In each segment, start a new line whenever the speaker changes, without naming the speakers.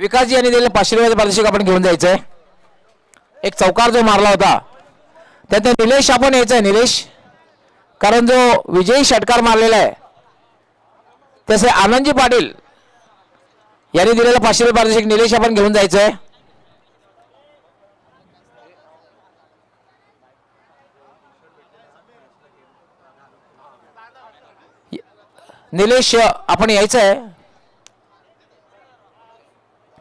विकासजी यांनी दिलेलं 500 रुपयाचं पारितोषिक आपण घेऊन जायचंय. एक चौकार जो मारला होता त्यात निलेश आपण यायचंय. निलेश, कारण जो विजयी षटकार मारलेला आहे तसे आनंदजी पाटील यांनी दिलेलं 500 रुपये पारितोषिक निलेश आपण घेऊन जायचंय. निलेश आपण यायचंय.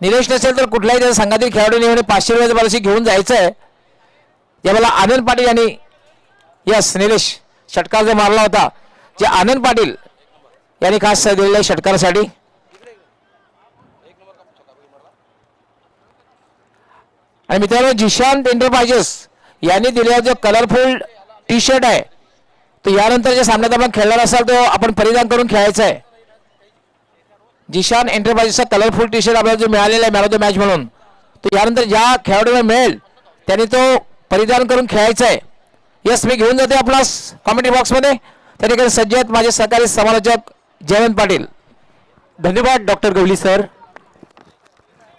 निलेश नसेल तर कुठल्याही त्याच्या संघातील खेळाडूंनी 500 रुपयाचं पारितोषिक घेऊन जायचंय. यावेळेला आनंद पाटील यांनी यस निलेश षटकार जो मारला होता जे आनंद पाटील यांनी खास दिलेल्या षटकारासाठी. आणि मित्रांनो जिशांत एंटरप्राइजेस यांनी दिलेला जो कलरफुल टी शर्ट आहे तो यानंतरच्या सामन्यात आपण खेळणार असाल तो आपण परिधान करून खेळायचा आहे. जिशान एंटरप्राइजेसचा कलरफुल टी शर्ट आपल्याला जो मिळालेला आहे मॅन ऑफ द मॅच म्हणून तो यानंतर ज्या खेळाडूला मिळेल त्यांनी तो परिधान करून खेळायचा आहे. यस मी घेऊन जाते आपला कॉमेंट्री बॉक्समध्ये. त्या ठिकाणी सज्ज आहेत माझे सहकारी समालोचक जयवंत पाटील.
धन्यवाद डॉक्टर गवली सर.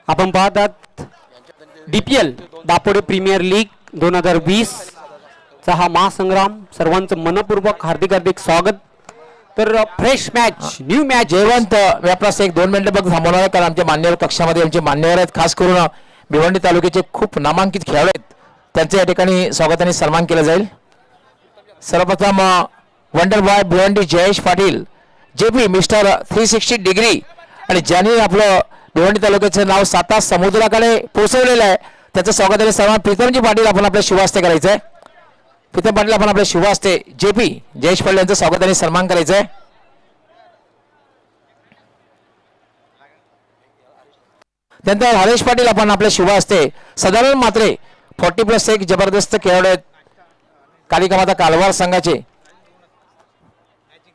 आपण पाहतात DPL दापोडे प्रीमियर लीग 2020 चा हा महासंग्राम. सर्वांचं मनपूर्वक हार्दिक हार्दिक स्वागत. तर fresh match new match.
Jaywant मी आपल्यास 1-2 मिनिटं बघ थांबवणार आहे कारण आमच्या मान्यवर कक्षामध्ये आमचे मान्यवर आहेत. खास करून भिवंडी तालुक्याचे खूप नामांकित खेळाडू आहेत त्यांचे या ठिकाणी स्वागताने सन्मान केला जाईल. सर्वप्रथम wonder boy Bhiwandi Jayesh Patil JP mister 360 degree आणि ज्यांनी आपलं भिवंडी तालुक्याचं नाव 7 समुद्राकडे पोहोचवलेलं आहे त्याचं स्वागताने सन्मान प्रीतमजी पाटील आपण आपल्या शुभहस्ते करायचं आहे. प्रीतम पाटील आपण आपल्या शुभहस्ते JP जयेश पाटील यांचं स्वागताने सन्मान करायचं आहे. त्यानंतर हरेश पाटील आपण आपल्या शुभहस्ते सदानंद मात्रे 40+1 जबरदस्त खेळाडू आहेत कालिका माता कालवार संघाचे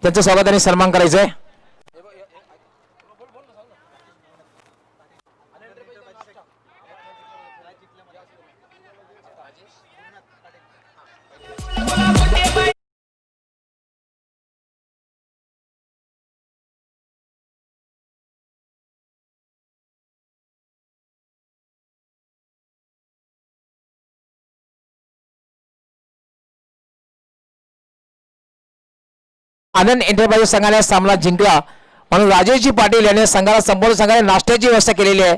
त्यांचं स्वागताने सन्मान करायचं आहे. आनंद एंटरप्राइजेस संघाने सामना जिंकला म्हणून राजेशजी पाटील यांनी संघाला संपूर्ण संघाने नाश्त्याची व्यवस्था केलेली आहे.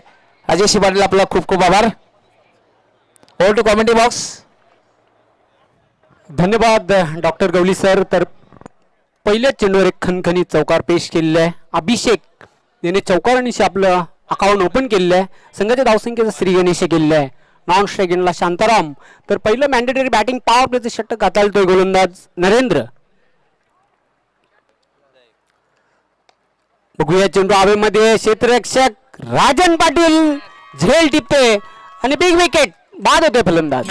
राजेशजी पाटील आपला खूप खूप आभार. Over to commentary box.
धन्यवाद डॉक्टर गवली सर. तर पहिल्याच चेंडूवर एक खणखणीत चौकार पेश केलेला आहे. अभिषेक याने चौकारांशी आपलं अकाउंट ओपन केलेलं आहे. संघाच्या धावसंख्येचा श्री गणेश केलेलं आहे. नॉन स्ट्रायकिंगला शांताराम. तर पहिलं मॅन्डेटरी बॅटिंग पॉवर प्लेचं षटक हाताळतोय गोलंदाज नरेंद्र. बघूया चेंडू हवेमध्ये क्षेत्ररक्षक राजन पाटील झेल टिपते आणि बिग विकेट बाद होते फलंदाज.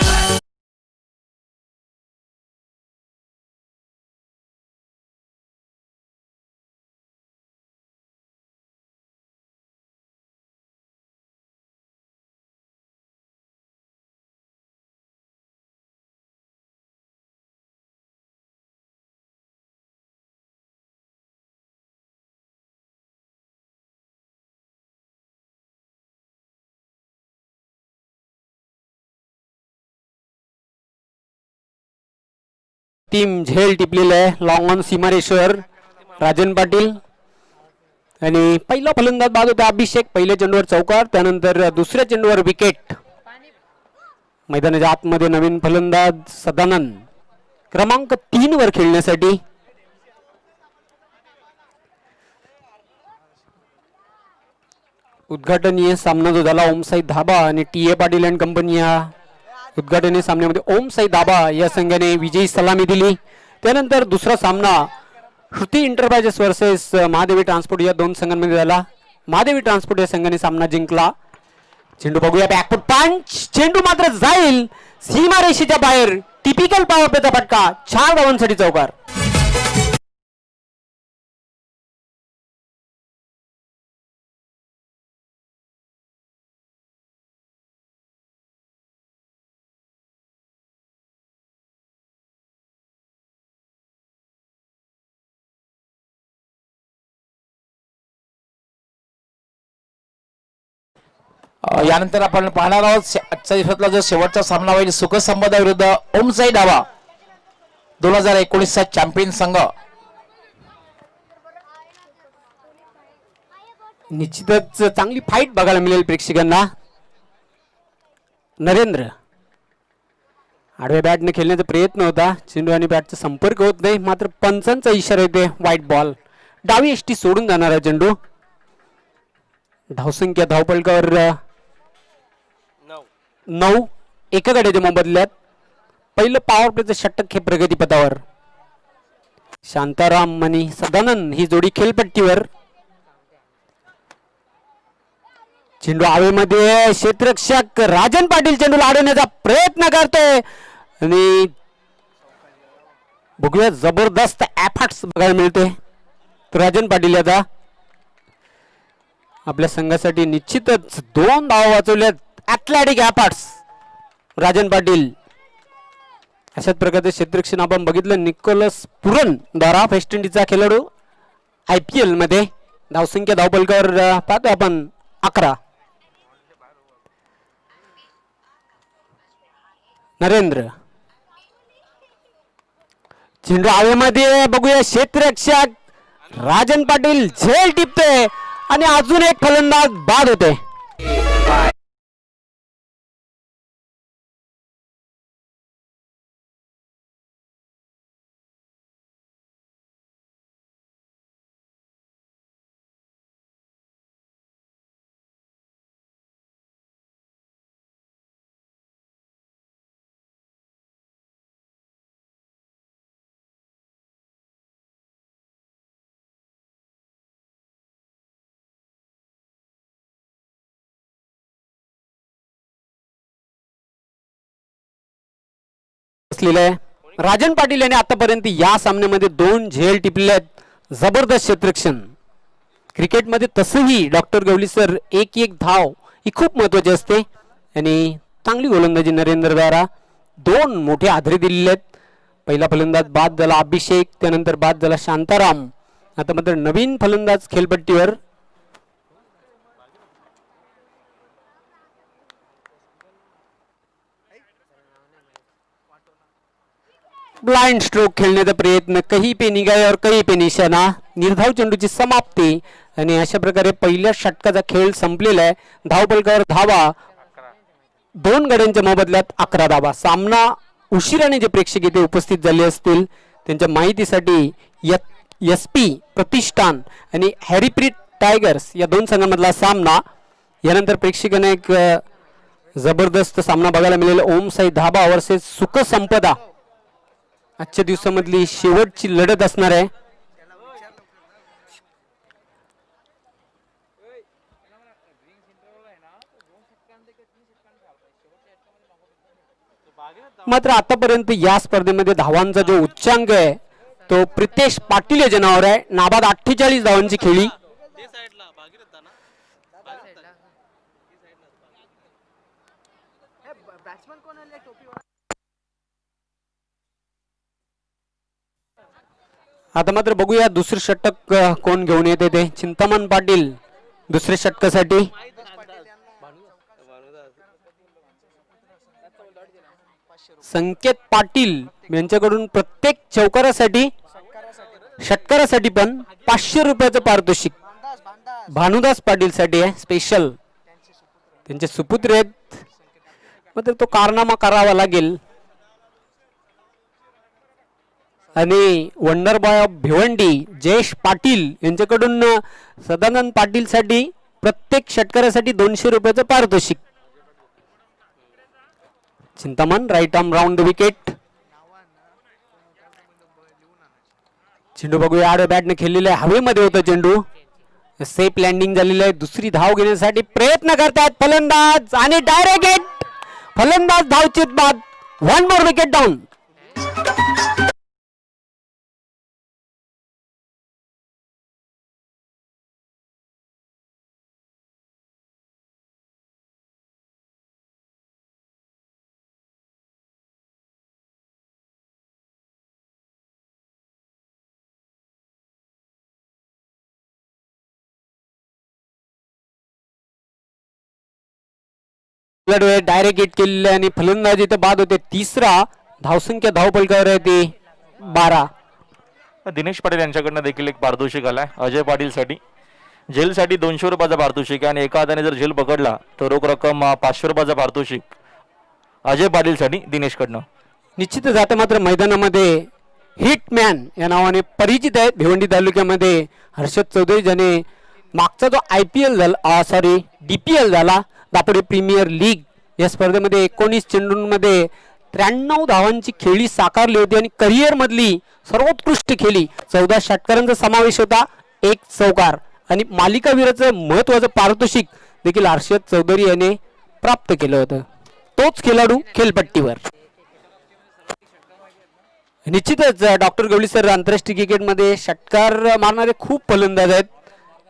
टीम झेल टिपलेलं आहे. लॉंग ऑन सीमारेश्वर राजन पाटील आणि पहिला फलंदाज बाद होता अभिषेक. पहिल्या चेंडूवर चौकार त्यानंतर दुसऱ्या चेंडूवर विकेट. मैदानाच्या आतमध्ये नवीन फलंदाज सदानंद क्रमांक 3 वर खेळण्यासाठी. उद्घाटनीय सामना जो झाला ओमसाई धाबा आणि TA पाटील अँड कंपनी या उद्घाटनीय सामन्यामध्ये ओमसाई धाबा या संघाने विजयी सलामी दिली. त्यानंतर दुसरा सामना Shruti enterprises versus Mahadevi transport या 2 संघांमध्ये झाला. महादेवी ट्रान्सपोर्ट या संघाने सामना जिंकला. चेंडू बघूया बॅकफुट पंच. चेंडू मात्र जाईल सीमारेषेच्या बाहेर. टिपिकल पॉवर प्लेचा फटका. 4 धावांसाठी चौकार.
यानंतर आपण पाहणार आहोत आजच्या दिवसातला जो शेवटचा सामना होईल सुख संपदा विरुद्ध ओमसाई डावा 2019चा चॅम्पियन संघ.
निश्चितच चांगली फाईट बघायला मिळेल प्रेक्षकांना. नरेंद्र आडव्या बॅटने खेळण्याचा प्रयत्न होता, चेंडू आणि बॅटचा संपर्क होत नाही, मात्र पंचांचा इशारा येते व्हाईट बॉल. डावी एष्टी सोडून जाणार आहे चेंडू. धावसंख्या धावपलकावर 9 एका गड्याच्या मोबदल्यात पहिलं पॉवर प्लेचं षटक हे प्रगतीपथावर. शांताराम आणि सदानंद ही जोडी खेळपट्टीवर. चेंडू हवेमध्ये क्षेत्ररक्षक राजन पाटील चेंडूला अडवण्याचा प्रयत्न करतोय आणि बघूया जबरदस्त एफर्ट्स बघायला मिळते राजन पाटील आता आपल्या संघासाठी निश्चितच 2 धावा वाचवल्यात. Athletic efforts Rajan Patil. अशाच प्रकारचे क्षेत्ररक्षण आपण बघितलं निकोलस पुरन द्वारा वेस्ट इंडिजचा खेळाडू IPL मध्ये. धावसंख्या धावपलकावर पाहतो आपण 11. नरेंद्र चेंडू हवेमध्ये बघूया क्षेत्ररक्षक राजन पाटील झेल टिपते आणि अजून एक फलंदाज बाद होते. राजन पाटील यांनी आतापर्यंत या सामन्यामध्ये 2 झेल टिपले आहेत. जबरदस्त क्षेत्ररक्षण. क्रिकेटमध्ये तसंही डॉक्टर गवली सर 1-1 धाव ही खूप महत्वाची असते आणि चांगली गोलंदाजी नरेंद्र द्वारा 2 मोठे आधारे दिलेले आहेत. पहिला फलंदाज बाद झाला अभिषेक, त्यानंतर बाद झाला शांताराम. आता मात्र नवीन फलंदाज खेळपट्टीवर. ब्लाइंड स्ट्रोक खेळण्याचा प्रयत्न, कहीं पे निगाह और कहीं पे निशाणा. निर्धाव चेंडूची समाप्ती आणि अशा प्रकारे पहिल्या षटकाचा खेळ संपलेला आहे. धावपलकावर धावा 2 गड्यांच्या मोबदल्यात 11 धावा. सामना उशिराने जे प्रेक्षक इथे उपस्थित झाले असतील त्यांच्या माहितीसाठी SP प्रतिष्ठान आणि हॅरीप्रीत टायगर्स या 2 संघांमधला सामना. यानंतर प्रेक्षकांना एक जबरदस्त सामना बघायला मिळेल. ओमसाई धाबा वर्सेस सुख संपदा. आजच्या दिवसामधली शेवटची लढत असणार आहे. मात्र आतापर्यंत या स्पर्धेमध्ये धावांचा जो उच्चांक आहे तो प्रितेश पाटील या जनावर आहे. नाबाद 48 धावांची खेळी. आता मात्र बघूया दुसरे षटक कोण घेऊन येते ते. चिंतामण पाटील दुसऱ्या षटकासाठी. संकेत पाटील यांच्याकडून प्रत्येक चौकारासाठी षटकारासाठी पण 500 रुपयाचं पारितोषिक भानुदास पाटील साठी आहे स्पेशल. त्यांचे सुपुत्र आहेत मात्र तो कारनामा करावा लागेल. आणि wonder boy of Bhiwandi Jayesh Patil यांच्याकडून सदानंद पाटील साठी प्रत्येक षटकारासाठी 200 रुपयाचं पारितोषिक. Chintaman right arm round the wicket. चेंडू बघूया आडव्या बॅटने खेळलेला आहे. हवेमध्ये होता चेंडू. सेफ लँडिंग झालेलं आहे. दुसरी धाव घेण्यासाठी प्रयत्न करतात फलंदाज आणि डायरेक्ट हिट. फलंदाज धावचित बाद. 1 more wicket down. Direct hit केलेले आणि फलंदाजी तर बाद होते. तिसरा धावसंख्या धावपलकावर आहे ती 12.
दिनेश पाटील यांच्याकडनं देखील एक पारितोषिक आलाय अजय पाटील साठी. झेलसाठी 200 रुपयाचा पारितोषिक आणि एका हाताने जर झेल पकडला तर रोख रक्कम 500 रुपयाचा पारितोषिक अजय पाटील साठी दिनेशकडनं.
निश्चितच आता मात्र मैदानामध्ये हिटमॅन या नावाने परिचित आहेत भिवंडी तालुक्यामध्ये हर्षद चौधरी, ज्याने मागचा जो IPL झाला DPL झाला दापोडे प्रीमियर लीग या स्पर्धेमध्ये 19 चेंडूंमध्ये 93 धावांची खेळी साकारली होती आणि करिअर मधली सर्वोत्कृष्ट खेळी 14 षटकारांचा समावेश होता, 1 चौकार आणि मालिकावीराचं महत्वाचं पारितोषिक देखील हर्षद चौधरी याने प्राप्त केलं होतं. तोच खेळाडू खेळपट्टीवर. निश्चितच डॉक्टर गवळी सर आंतरराष्ट्रीय क्रिकेटमध्ये षटकार मारणारे खूप फलंदाज आहेत.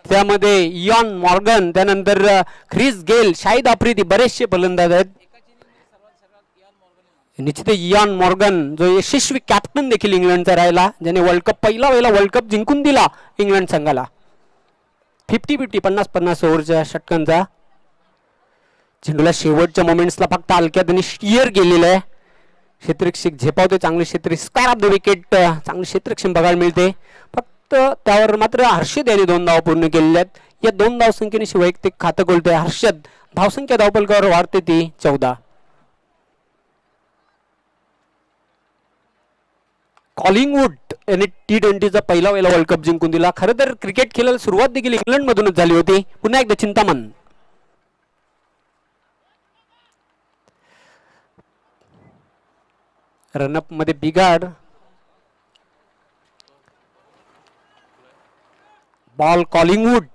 त्यामध्ये इयान मॉर्गन, त्यानंतर ख्रिस गेल, शाहिद आफ्रिदी बरेचसे फलंदाज आहेत. निश्चित इयान मॉर्गन जो यशस्वी कॅप्टन देखील इंग्लंडचा राहिला, ज्याने पहिला वर्ल्ड कप जिंकून दिला इंग्लंड संघाला. 50-50 50-50 ओव्हरच्या षटकांचा. चेंडूला शेवटच्या मोमेंट्सला फक्त हलक्यात आणि स्टिअर केलेलं आहे. क्षेत्ररक्षक झेपावते चांगले क्षेत्र, स्क्वेअर ऑफ द विकेट चांगले क्षेत्ररक्षण बघायला मिळते. फक्त त्यावर मात्र हर्षद यांनी 2 धावा पूर्ण केलेल्या आहेत. या 2 धावसंख्येने वैयक्तिक खातं खोलतोय हर्षद. धावसंख्या धावपलकावर वाढते ती 14. कॉलिंगवूड यांनी T20चा पहिला वर्ल्ड कप जिंकून दिला. खरं तर क्रिकेट खेळायला सुरुवात देखील इंग्लंड मधूनच झाली होती. पुन्हा एकदा चिंतामण. रनअप मध्ये बिगाड. बॉल कॉलिंगवूड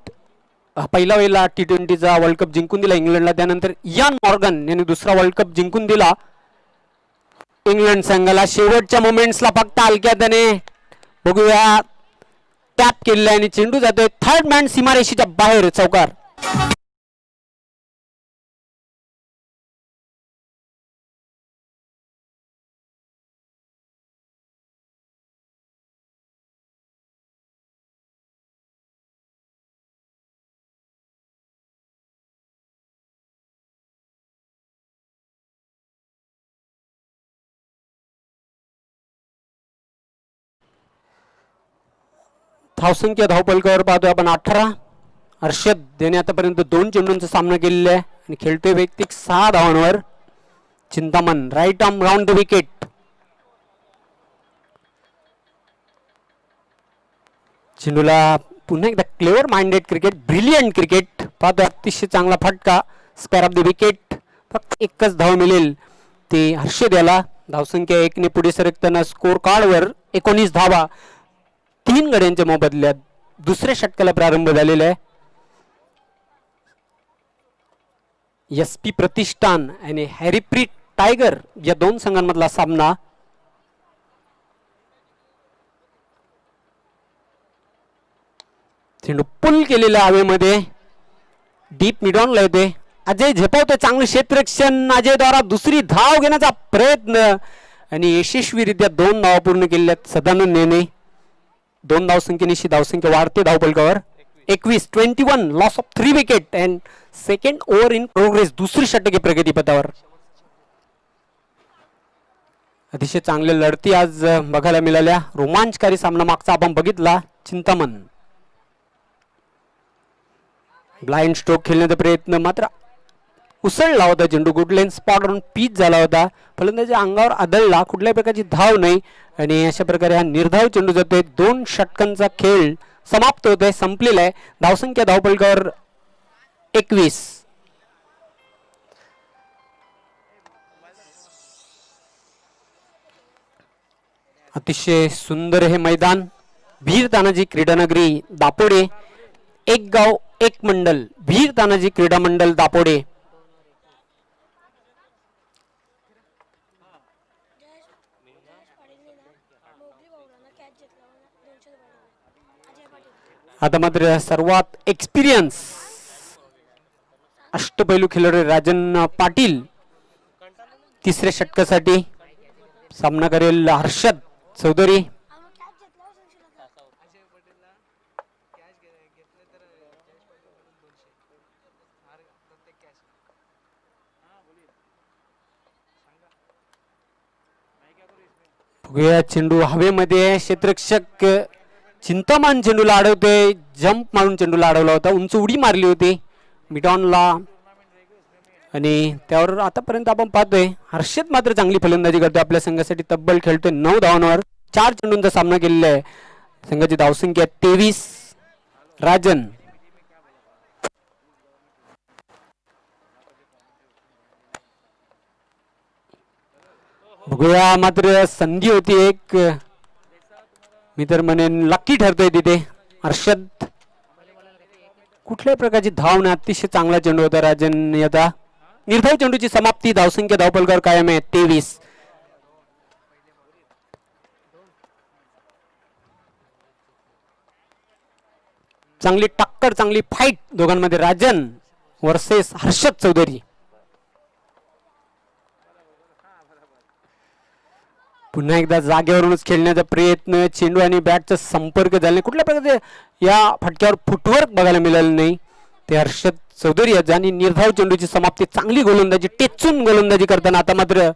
पहिला T20चा वर्ल्ड कप जिंकून दिला इंग्लंडला. त्यानंतर इयान मॉर्गन यांनी दुसरा वर्ल्ड कप जिंकून दिला इंग्लंड संघाला. शेवटच्या मोमेंट्सला फक्त हलक्याने बघूया टॅप केलेला आणि चेंडू जातोय थर्ड मॅन सीमारेषेच्या बाहेर, चौकार. धावसंख्या धावपलकावर पाहतोय आपण 18. हर्षद याने आतापर्यंत 2 चेंडूंचा सामना केलेला आहे आणि खेळतोय वैयक्तिक 6 धावांवर. Chintaman right arm round the wicket. चेंडूला पुन्हा एकदा clever minded cricket, brilliant cricket पाहतोय. अतिशय चांगला फटका, स्क्वेअर ऑफ द विकेट. फक्त एकच धाव मिळेल ते हर्षद याला. धावसंख्या 1 ने पुढे सरकताना स्कोर कार्डवर 19 धावा 3 गड्यांच्या मोबदल्यात दुसऱ्या षटकाला प्रारंभ झालेला आहे. SP प्रतिष्ठान आणि हॅरीप्रीत टायगर या 2 संघांमधला सामना. चेंडू पुल केलेला हवेमध्ये, डीप मिडॉनला येते. अजय झेपावतो चांगले क्षेत्ररक्षण. अजय द्वारा दुसरी धाव घेण्याचा प्रयत्न आणि यशस्वीरित्या 2 धावा पूर्ण केलेल्या आहेत सदानंद नेने. 2 धावसंख्येनिशी धावसंख्या वाढते धावपलकावर. 21 loss of 3 wicket and second over in progress. दुसरी षटके प्रगतीपथावर. अतिशय चांगल्या लढती आज बघायला मिळाल्या. रोमांचकारी सामना मागचा आपण बघितला. चिंतामण ब्लाइंड स्ट्रोक खेळण्याचा प्रयत्न मात्र उसळला होता. चेंडू गुड लेन स्पॉटवरून पीच झाला होता. फलंदाजाच्या अंगावर आदळला, कुठल्याही प्रकारची धाव नाही आणि अशा प्रकारे हा निर्धाव चेंडू जातोय. 2 षटकांचा खेळ समाप्त होतोय, संपलेला आहे. धावसंख्या धावपलकावर 21. अतिशय सुंदर हे मैदान. वीर तानाजी क्रीडानगरी दापोडे. एक गाव एक मंडल, वीर तानाजी क्रीडा मंडल दापोडे. आता मात्र सर्वात एक्सपिरियन्स अष्टपैलू खेळाडू राजन पाटील तिसऱ्या षटकासाठी सामना करेल हर्षद चौधरी. बघूया चेंडू हवेमध्ये, क्षेत्ररक्षक चिंतामण चेंडूला अडवते, जंप मारून चेंडूला अडवला होता, उंच उडी मारली होती मिडॉनला आणि त्यावर आतापर्यंत आपण पाहतोय हर्षद मात्र चांगली फलंदाजी करतोय आपल्या संघासाठी. तब्बल खेळतोय 9 धावांवर, 4 चेंडूंचा सामना केलेला आहे. संघाची धावसंख्या 23. राजन बघूया, मात्र संधी होती एक, मी तर म्हणेन लकी ठरतोय तिथे. हर्षद कुठल्याही प्रकारची धाव नाही, अतिशय चांगला चेंडू होता राजन. आता निर्धाव चेंडूची समाप्ती, धावसंख्या धावपलकर कायम आहे 23. चांगली टक्कर, चांगली फाईट दोघांमध्ये, राजन वर्सेस हर्षद चौधरी. पुन्हा एकदा जागेवरूनच खेळण्याचा प्रयत्न, चेंडू आणि बॅटचा संपर्क झाला, कुठल्या प्रकारचे या फटक्यावर फुटवर्क बघायला मिळालं नाही. ते हर्षद चौधरी आहेत आणि निर्धाव चेंडूची समाप्ती, चांगली गोलंदाजी, टेचून गोलंदाजी करताना आता मात्र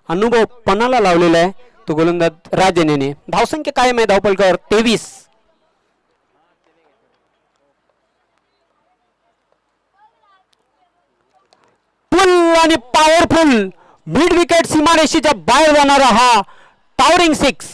अनुभव पणाला लावलेला आहे तो गोलंदाज राजन याने. धावसंख्या कायम आहे धावपलकावर 23. फुल आणि पॉवरफुल मिड विकेट सीमारेषेच्या बाहेर जाणारा हा टॉवरिंग 6.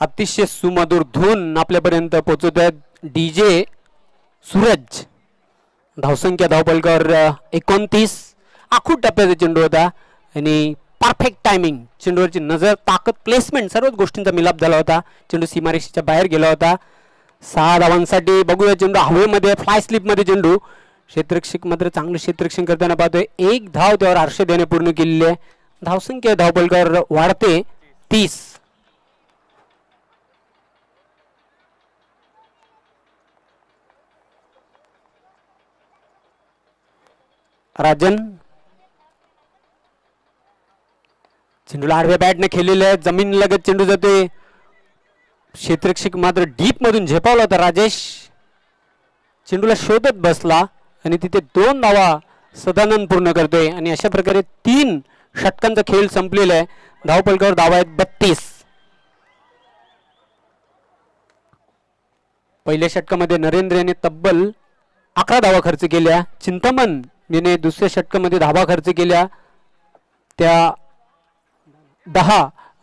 अतिशय सुमधुर धून आपल्यापर्यंत पोहोचवत आहेत डीजे सूरज. धावसंख्या धावपलकावर 29. आखूड टप्प्याचा चेंडू होता आणि परफेक्ट टायमिंग, चेंडूवरची नजर, ताकद, प्लेसमेंट, सर्वच गोष्टींचा मिलाप झाला होता. चेंडू सीमारेषेच्या बाहेर गेला होता. 6 धावांसाठी. बघूया चेंडू हवेमध्ये, फ्लाय स्लिपमध्ये चेंडू. क्षेत्ररक्षक मात्र चांगलं क्षेत्ररक्षण करताना पाहतोय. 1 धाव त्यावर हर्षद याने पूर्ण केलेली आहे. धावसंख्या धावपलकावर वाढते 30. राजन चेंडूला आडव्या बॅटने खेळलेले आहे, जमीन लगत चेंडू जाते. क्षेत्ररक्षक मात्र डीप मधून झेपावला होता राजेश, चेंडूला शोधत बसला आणि तिथे 2 धावा सदानंद पूर्ण करतोय आणि अशा प्रकारे 3 षटकांचा खेळ संपलेला आहे. धावपलकावर धावा आहेत 32. पहिल्या षटकामध्ये नरेंद्र याने तब्बल 11 धावा खर्च केल्या. चिंतामण याने दुसऱ्या षटकामध्ये धावा खर्च केल्या त्या 10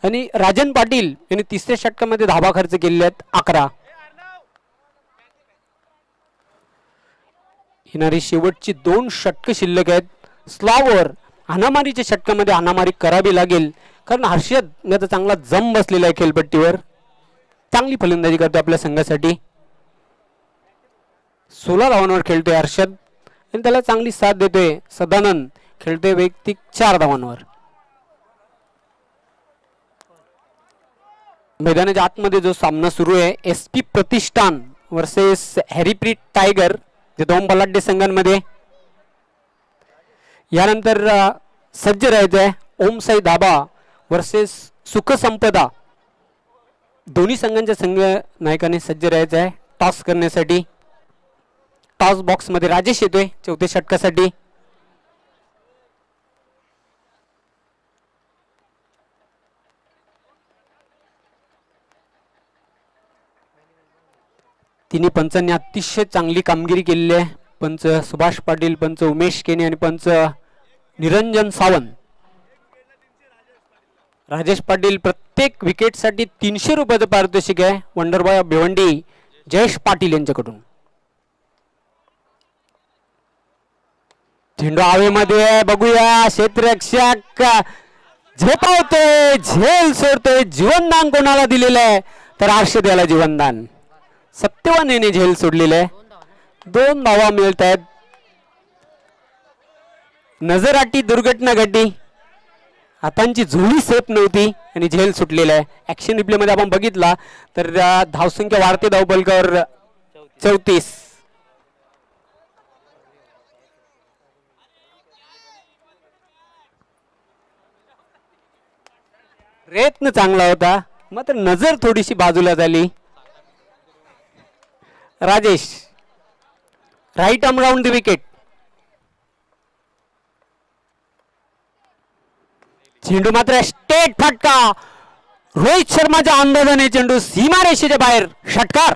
आणि राजन पाटील यांनी तिसऱ्या षटकामध्ये धावा खर्च केलेल्या आहेत 11. येणारी शेवटची 2 षटक शिल्लक आहेत. स्लॉवर हाणामारीच्या षटकामध्ये हाणामारी करावी लागेल कारण हर्षद याचा चांगला जम बसलेला आहे खेळपट्टीवर. चांगली फलंदाजी करतो आपल्या संघासाठी. 16 धावांवर खेळतोय हर्षद आणि त्याला चांगली साथ देतोय सदानंद, खेळतोय वैयक्तिक 4 धावांवर. मैदानाच्या आतमध्ये जो सामना सुरू आहे SP प्रतिष्ठान वर्सेस हॅरीप्रीत टायगर, जे 2 बलाढ्य संघांमध्ये. यानंतर सज्ज राहायचंय ओमसाई धाबा वर्सेस सुखसंपदा. दोन्ही संघांच्या संघ नायकाने सज्ज राहायचं आहे टॉस करण्यासाठी. टॉस बॉक्स मध्ये राजेश येतोय चौथ्या षटकासाठी. तिन्ही पंचांनी अतिशय चांगली कामगिरी केलेली आहे. पंच सुभाष पाटील, पंच उमेश केने आणि पंच निरंजन सावंत. राजेश पाटील प्रत्येक विकेटसाठी 300 रुपयाचं पारितोषिक आहे वंडरबॉय भिवंडी जयेश पाटील यांच्याकडून. झेंडू हवेमध्ये, बघूया क्षेत्ररक्षक झेपावतोय, झेल सोडतोय. जीवनदान कोणाला दिलेलं आहे तर हर्षद याला जीवनदान. सत्यवान याने झेल सोडलेलं आहे. 2 धावा मिळत आहेत. नजराटी दुर्घटना घडली, हातांची झोळी सेफ नव्हती आणि झेल सुटलेला आहे. ऍक्शन रिप्ले मध्ये आपण बघितला तर धावसंख्या वाढते धावपलकावर 34. प्रयत्न चांगला होता, मात्र नजर थोडीशी बाजूला झाली. Rajesh right arm round the wicket. चेंडू मात्र स्टेट फटका. रोहित शर्माच्या अंदाजाने चेंडू सीमारेषेच्या बाहेर. षटकार.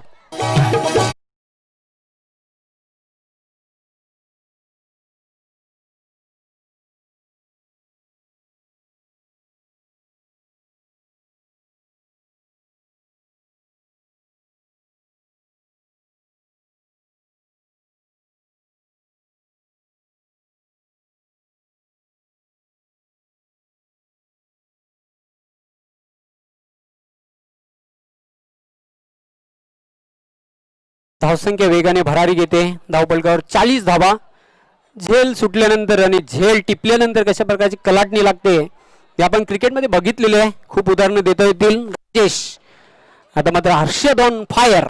धावसंख्या वेगाने भरारी घेते. धावपलकावर 40 धावा. झेल सुटल्यानंतर आणि झेल टिपल्यानंतर कशा प्रकारची कलाटणी लागते हे आपण क्रिकेटमध्ये बघितलेले आहे. खूप उदाहरणं देता येतील. राजेश आता मात्र हर्षद ऑन फायर.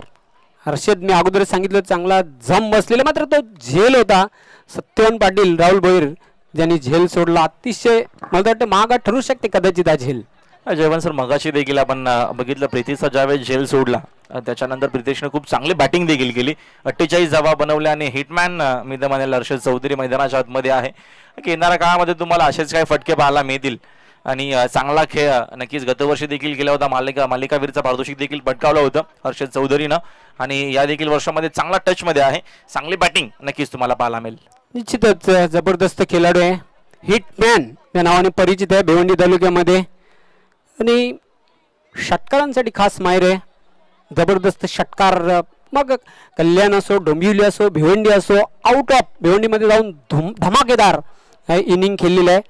हर्षद मी अगोदर सांगितलं चांगला जम बसलेला, मात्र तो झेल होता. सत्यवान पाटील, राहुल भोईर ज्यांनी झेल सोडला. अतिशय मला वाटतं महागात ठरू शकते कदाचित हा झेल.
जयवंत सर, मगाशी देखील आपण बघितलं प्रितीचा ज्यावेळेस झेल सोडला त्याच्यानंतर प्रितेशने खूप चांगली बॅटिंग देखील केली. 48 धावा बनवल्या आणि हिटमॅन मी तर म्हणेल हर्षद चौधरी मैदानाच्या आतमध्ये आहे. येणाऱ्या काळामध्ये तुम्हाला असेच काही फटके पाहायला मिळतील आणि चांगला खेळ नक्कीच गतवर्षी देखील केला होता. मालिकावीरचा पारितोषिक देखील पटकावलं होतं हर्षद चौधरीनं आणि या देखील वर्षामध्ये चांगला टचमध्ये आहे. चांगली बॅटिंग नक्कीच तुम्हाला पाहायला मिळेल.
निश्चितच जबरदस्त खेळाडू आहे. हिटमॅन या नावाने परिचित आहे भिवंडी तालुक्यामध्ये आणि षटकारांसाठी खास माहिर आहे. जबरदस्त षटकार, मग कल्याण असो, डोंबिवली असो, भिवंडी असो, आउट ऑफ भिवंडीमध्ये जाऊन धमाकेदार इनिंग खेळलेलं आहे.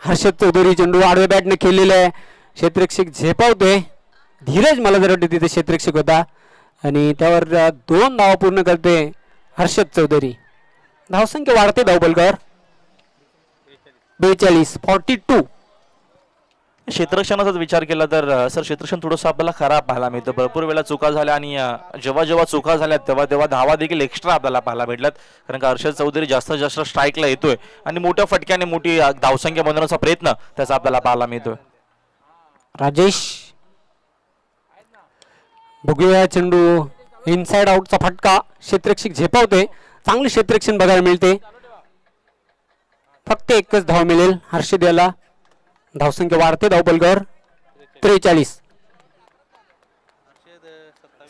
हर्षद चौधरी चेंडू आडव्या बॅटने खेळलेला आहे. क्षेत्ररक्षक झेपावते. धीरज मला जर वाटते तिथे क्षेत्ररक्षक होता आणि त्यावर 2 धावा पूर्ण करते हर्षद चौधरी. धावसंख्या वाढते धावपलकावर 42.
क्षेत्ररक्षणाचा विचार केला तर सर क्षेत्ररक्षण थोडंसं आपल्याला खराब पाहायला मिळतं. भरपूर वेळा चुका झाल्या आणि जेव्हा जेव्हा चुका झाल्या तेव्हा धावा देखील एक्स्ट्रा आपल्याला पाहायला भेटल्यात. कारण का हर्षद चौधरी जास्तीत जास्त स्ट्राईकला येतोय आणि मोठ्या फटक्याने मोठी धावसंख्या बनवण्याचा प्रयत्न त्याचा आपल्याला पाहायला मिळतोय.
राजेश बघूया चेंडू इनसाइड आउटचा फटका. क्षेत्ररक्षक झेपावते. चांगले क्षेत्ररक्षण बघायला मिळते. फक्त एकच धाव मिळेल हर्षद याला. धावसंख्या वाढते धावपलकावर 43.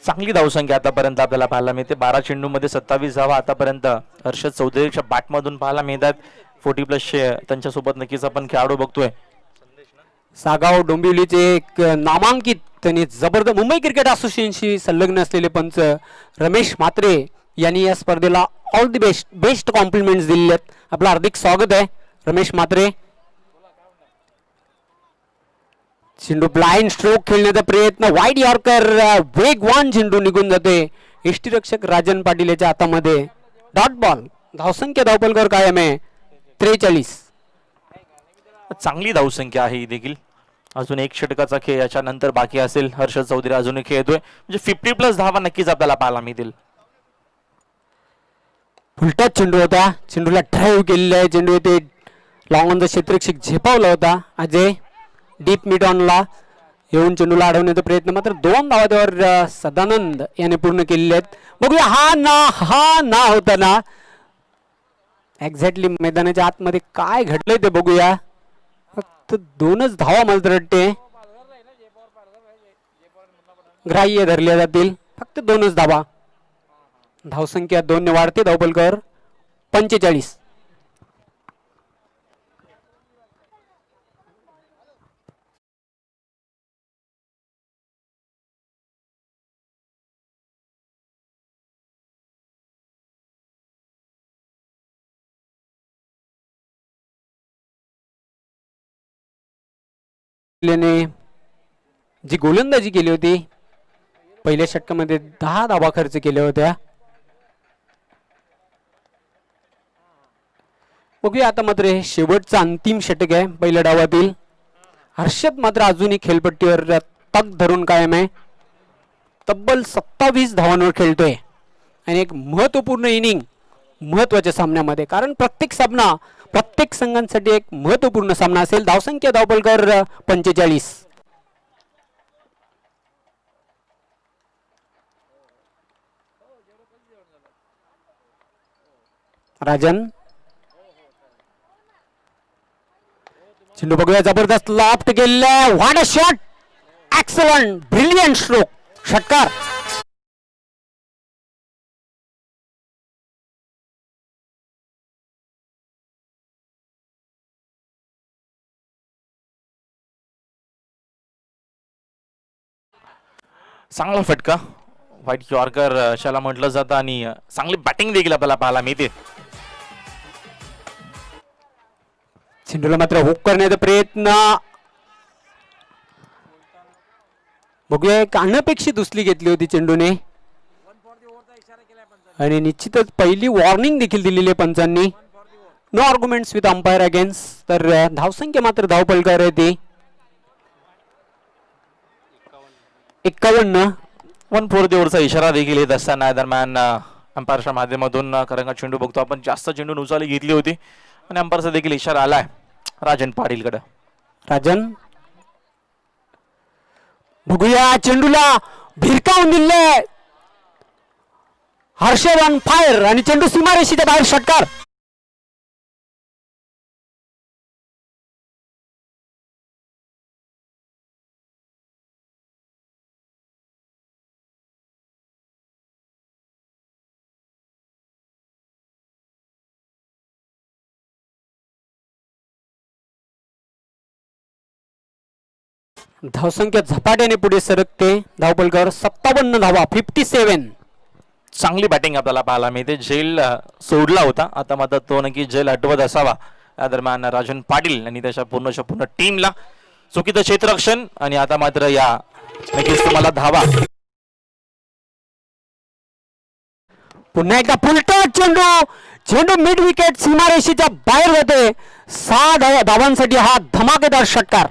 चांगली धावसंख्या आतापर्यंत आपल्याला पाहायला मिळते. 12 चेंडूमध्ये 27 धावा आतापर्यंत हर्षद चौधरीच्या बॅटमधून पाहायला मिळतात. 40+ त्यांच्यासोबत नक्कीच आपण खेळाडू बघतोय.
सागाव डोंबिवलीचे एक नामांकित आणि जबरदस्त मुंबई क्रिकेट असोसिएशनशी संलग्न असलेले पंच रमेश म्हात्रे यांनी या स्पर्धेला ऑल दी बेस्ट कॉम्प्लिमेंट्स दिलेले आहेत. आपलं हार्दिक स्वागत आहे रमेश म्हात्रे. चेंडू ब्लाइंड स्ट्रोक खेळण्याचा प्रयत्न. वाईड यॉर्कर, वेगवान चेंडू निघून जाते. यष्टीरक्षक राजन पाटील याच्या हातामध्ये. Dot ball. धावसंख्या धावपलकावर कायम आहे 43.
चांगली धावसंख्या आहे ही देखील. अजून एक षटकाचा खेळ याच्यानंतर बाकी असेल. हर्षद चौधरी अजूनही खेळतोय म्हणजे 50+ धावा नक्कीच आपल्याला पाहायला मिळतील.
उलटा चेंडू होता. चेंडूला ड्राईव्ह केलेला आहे. चेंडू येथे लॉंगॉनचा क्षेत्ररक्षक झेपावला होता. अजय डीप मिड ऑनला येऊन चेंडूला अडवण्याचा प्रयत्न, मात्र 2 धावा त्यावर सदानंद याने पूर्ण केलेले आहेत. बघूया हा ना होता ना. एक्झॅक्टली मैदानाच्या आतमध्ये काय घडलंय ते बघूया. फक्त 2च धावा मला तर वाटते ग्राह्य धरल्या जातील. फक्त 2च धावा. धावसंख्या 2 ने वाढते धावपलकावर 45. जी गोलंदाजी केली होती पहिल्या षटकामध्ये 10 धावा खर्च केल्या होत्या. बघूया आता मात्र हे शेवटचं अंतिम षटक आहे पहिल्या डावातील. हर्षद मात्र अजूनही खेळपट्टीवर तग धरून कायम आहे. तब्बल 27 धावांवर खेळतोय आणि एक महत्वपूर्ण इनिंग महत्वाच्या सामन्यामध्ये, कारण प्रत्येक संघांसाठी एक महत्वपूर्ण सामना असेल. धावसंख्या धावपलकर 45. राजन, चेंडू बघूया, जबरदस्त लॉफ्ट गेलेला, what a shot, excellent, brilliant stroke, षटकार.
चांगला फटका, व्हाईट यॉर्कर अशाला म्हटलं जातं आणि चांगली बॅटिंग देखील आपल्याला पाहायला मिळते.
चेंडूला मात्र हुक करण्याचा प्रयत्न, बघूया, एक अनपेक्षित उचली घेतली होती चेंडूने आणि निश्चितच पहिली वॉर्निंग देखील दिलेली आहे पंचांनी. No arguments with umpire against. तर धावसंख्या मात्र धावपलकार आहे ती 51.
1/4 ओव्हरचा इशारा देखील येत असताना दरम्यान अंपायरच्या माध्यमातून कारण का चेंडू बघतो आपण जास्त चेंडू उचलली घेतली होती आणि अंपायरचा देखील इशारा आलाय राजन पाटीलकडे.
राजन, बघूया, चेंडूला भिरकावून दिले, हर्षद ऑन फायर आणि चेंडू सीमारेषेच्या बाहेर, षटकार. धावसंख्या झपाट्याने पुढे सरकते, धावपलकर 57 धावा, 57.
चांगली बॅटिंग आपल्याला पाहायला मिळते. झेल सोडला होता, आता मात्र तो नक्की झेल हटवत असावा. या दरम्यान राजन पाटील आणि त्याच्या पूर्ण टीमला चुकीचं क्षेत्ररक्षण आणि आता मात्र या नक्कीच तुम्हाला धावा.
पुन्हा एकदा फुलटॉस चेंडू, चेंडू मिड विकेट सीमारेषेच्या बाहेर जाते. 6 धावांसाठी हा धमाकेदार षटकार.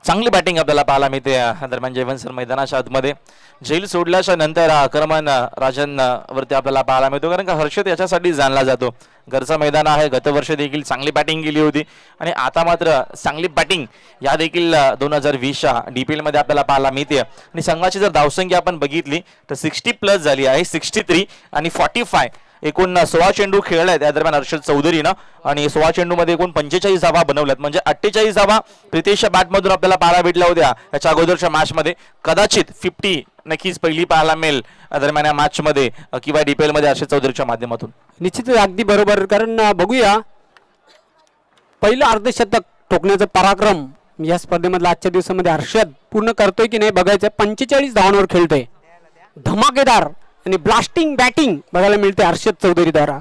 चांगली बॅटिंग आपल्याला पाहायला मिळते दरम्यान जयवंत मैदानाच्या आतमध्ये. झेल सोडल्याच्या नंतर आक्रमण राजन वरती आपल्याला पाहायला मिळतो, कारण का हर्षद याच्यासाठी जाणला जातो. घरचं मैदान आहे, गतवर्षी देखील चांगली बॅटिंग केली होती आणि आता मात्र चांगली बॅटिंग या देखील 2020च्या DPL मध्ये आपल्याला पाहायला मिळते. आणि संघाची जर धावसंख्या आपण बघितली तर 60+ झाली आहे, 63 आणि 45. एकूण 16 चेंडू खेळले त्या दरम्यान हर्षद चौधरीनं आणि 16 चेंडूमध्ये एकूण 45 धावा बनवल्यात, म्हणजे 48 धावा प्रितेशच्या बॅटमधून आपल्याला पाहायला भेटल्या होत्या याच्या अगोदरच्या मॅचमध्ये. कदाचित 50 नक्कीच पहिली पाहायला मिळेल दरम्यान या मॅचमध्ये किंवा DPL मध्ये हर्षद चौधरीच्या माध्यमातून.
निश्चितच अगदी बरोबर, कारण बघूया, पहिलं अर्धशतक ठोकण्याचा पराक्रम या स्पर्धेमधला आजच्या दिवसामध्ये हर्षद पूर्ण करतोय की नाही बघायचं. 45 धावांवर खेळतोय, धमाकेदार आणि ब्लास्टिंग बॅटिंग बघायला मिळते हर्षद चौधरी द्वारा.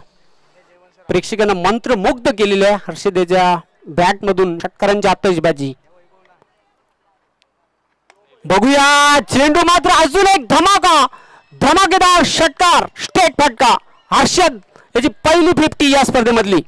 प्रेक्षकांना मंत्रमुग्ध केलेलं आहे हर्षदेच्या बॅट मधून षटकारांची आतषबाजी. बघूया, चेंडू मात्र अजून एक धमाका, धमाकेदार षटकार, स्टेट फटका, हर्षद याची पहिली 50 या स्पर्धेमधली.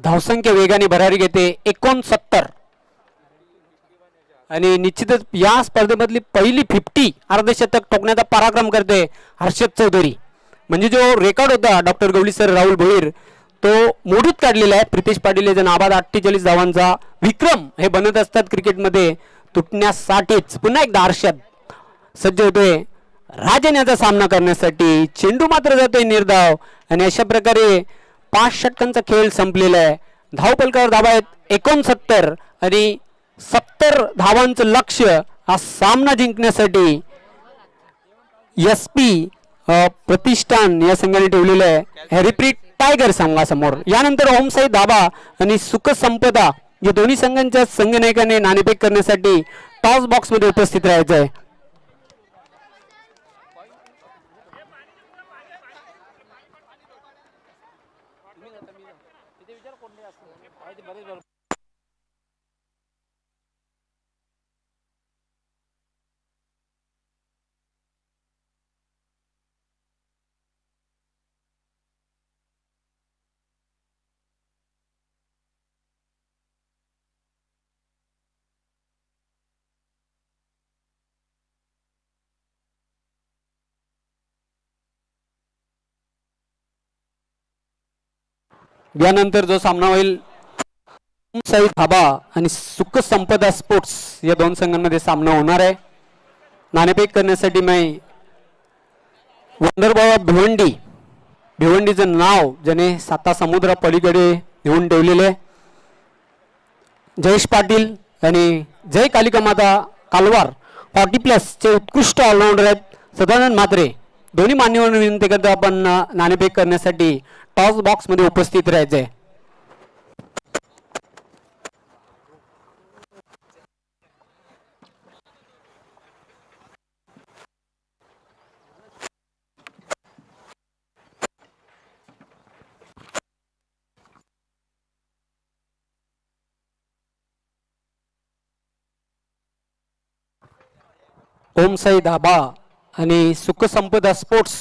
धावसंख्या वेगाने भरारी घेते 69 आणि निश्चितच या स्पर्धेमधली पहिली 50 अर्धशतक ठोकण्याचा पराक्रम करते हर्षद चौधरी. म्हणजे जो रेकॉर्ड होता डॉक्टर गवळी सर राहुल भोईर तो मोडून काढलेला आहे. प्रितेश पाटील याच्या नाबाद 48 धावांचा विक्रम हे बनत असतात क्रिकेटमध्ये तुटण्यासाठीच. पुन्हा एकदा हर्षद सज्ज होतोय राजन याचा सामना करण्यासाठी. चेंडू मात्र जातोय निर्धाव आणि अशा प्रकारे 5 षटकांचा खेळ संपलेला आहे. धावपलकावर धावा आहेत 69 आणि 70 धावांचं लक्ष्य हा सामना जिंकण्यासाठी SP प्रतिष्ठान या संघाने ठेवलेलं आहे. हॅरिप्रीत टायगर संघासमोर. यानंतर ओमसाई दाबा आणि सुख संपदा या दोन्ही संघांच्या संघनायकाने नाणेफेक करण्यासाठी टॉस बॉक्स मध्ये उपस्थित राहायचं आहे. यानंतर जो सामना होईल ओमसाई धाबा आणि सुख संपदा स्पोर्ट्स या दोन संघांमध्ये सामना होणार आहे. नाणेफेक करण्यासाठी मी वंदरबाबा भिवंडीचं नाव ज्याने साता समुद्रा पलीकडे नेऊन ठेवलेले आहे, जयेश पाटील आणि जय कालिका माता कालवार 40+ चे उत्कृष्ट ऑलराऊंडर आहेत. सदानंद म्हात्रे दोन्ही मान्यवर विनंती करतो आपण नाणेफेक करण्यासाठी टॉस बॉक्स मध्ये उपस्थित राहायचंय. ओमसाई धाबा आणि सुखसंपदा स्पोर्ट्स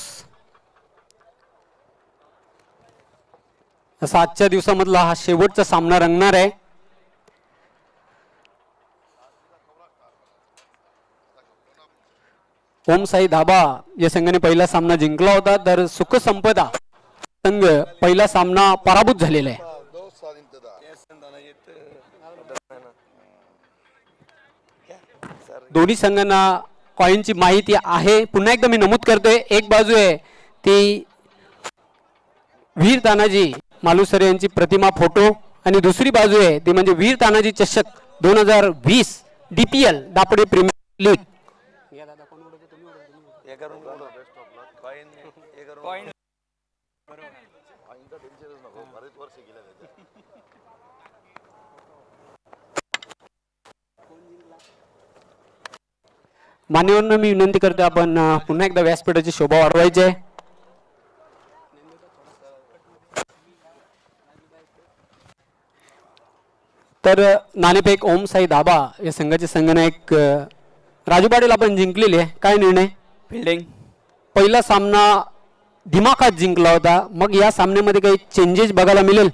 असा आजच्या दिवसामधला हा शेवटचा सामना रंगणार आहे. ओमसाई धाबा या संघाने पहिला सामना जिंकला होता, तर सुखसंपदा संघ पहिला सामना पराभूत झालेला आहे. दोन्ही संघांना कॉईनची माहिती आहे. पुन्हा एकदा मी नमूद करतोय, एक बाजू आहे ती वीर तानाजी मालुसरे यांची प्रतिमा फोटो आणि दुसरी बाजू आहे ती म्हणजे वीर तानाजी चषक 2020 DPL दापडे प्रीमियर लीग. मान्यवरांना मी विनंती करते आपण पुन्हा एकदा व्यासपीठाची शोभा वाढवायची आहे. तर नाणेफेक ओमसाई धाबा या संघाचे संघनायक राजू पाटील आपण जिंकलेले आहे. काय निर्णय?
फिल्डिंग
पहिला सामना दिमाखात जिंकला होता, मग या सामन्यामध्ये काही चेंजेस बघायला मिळेल?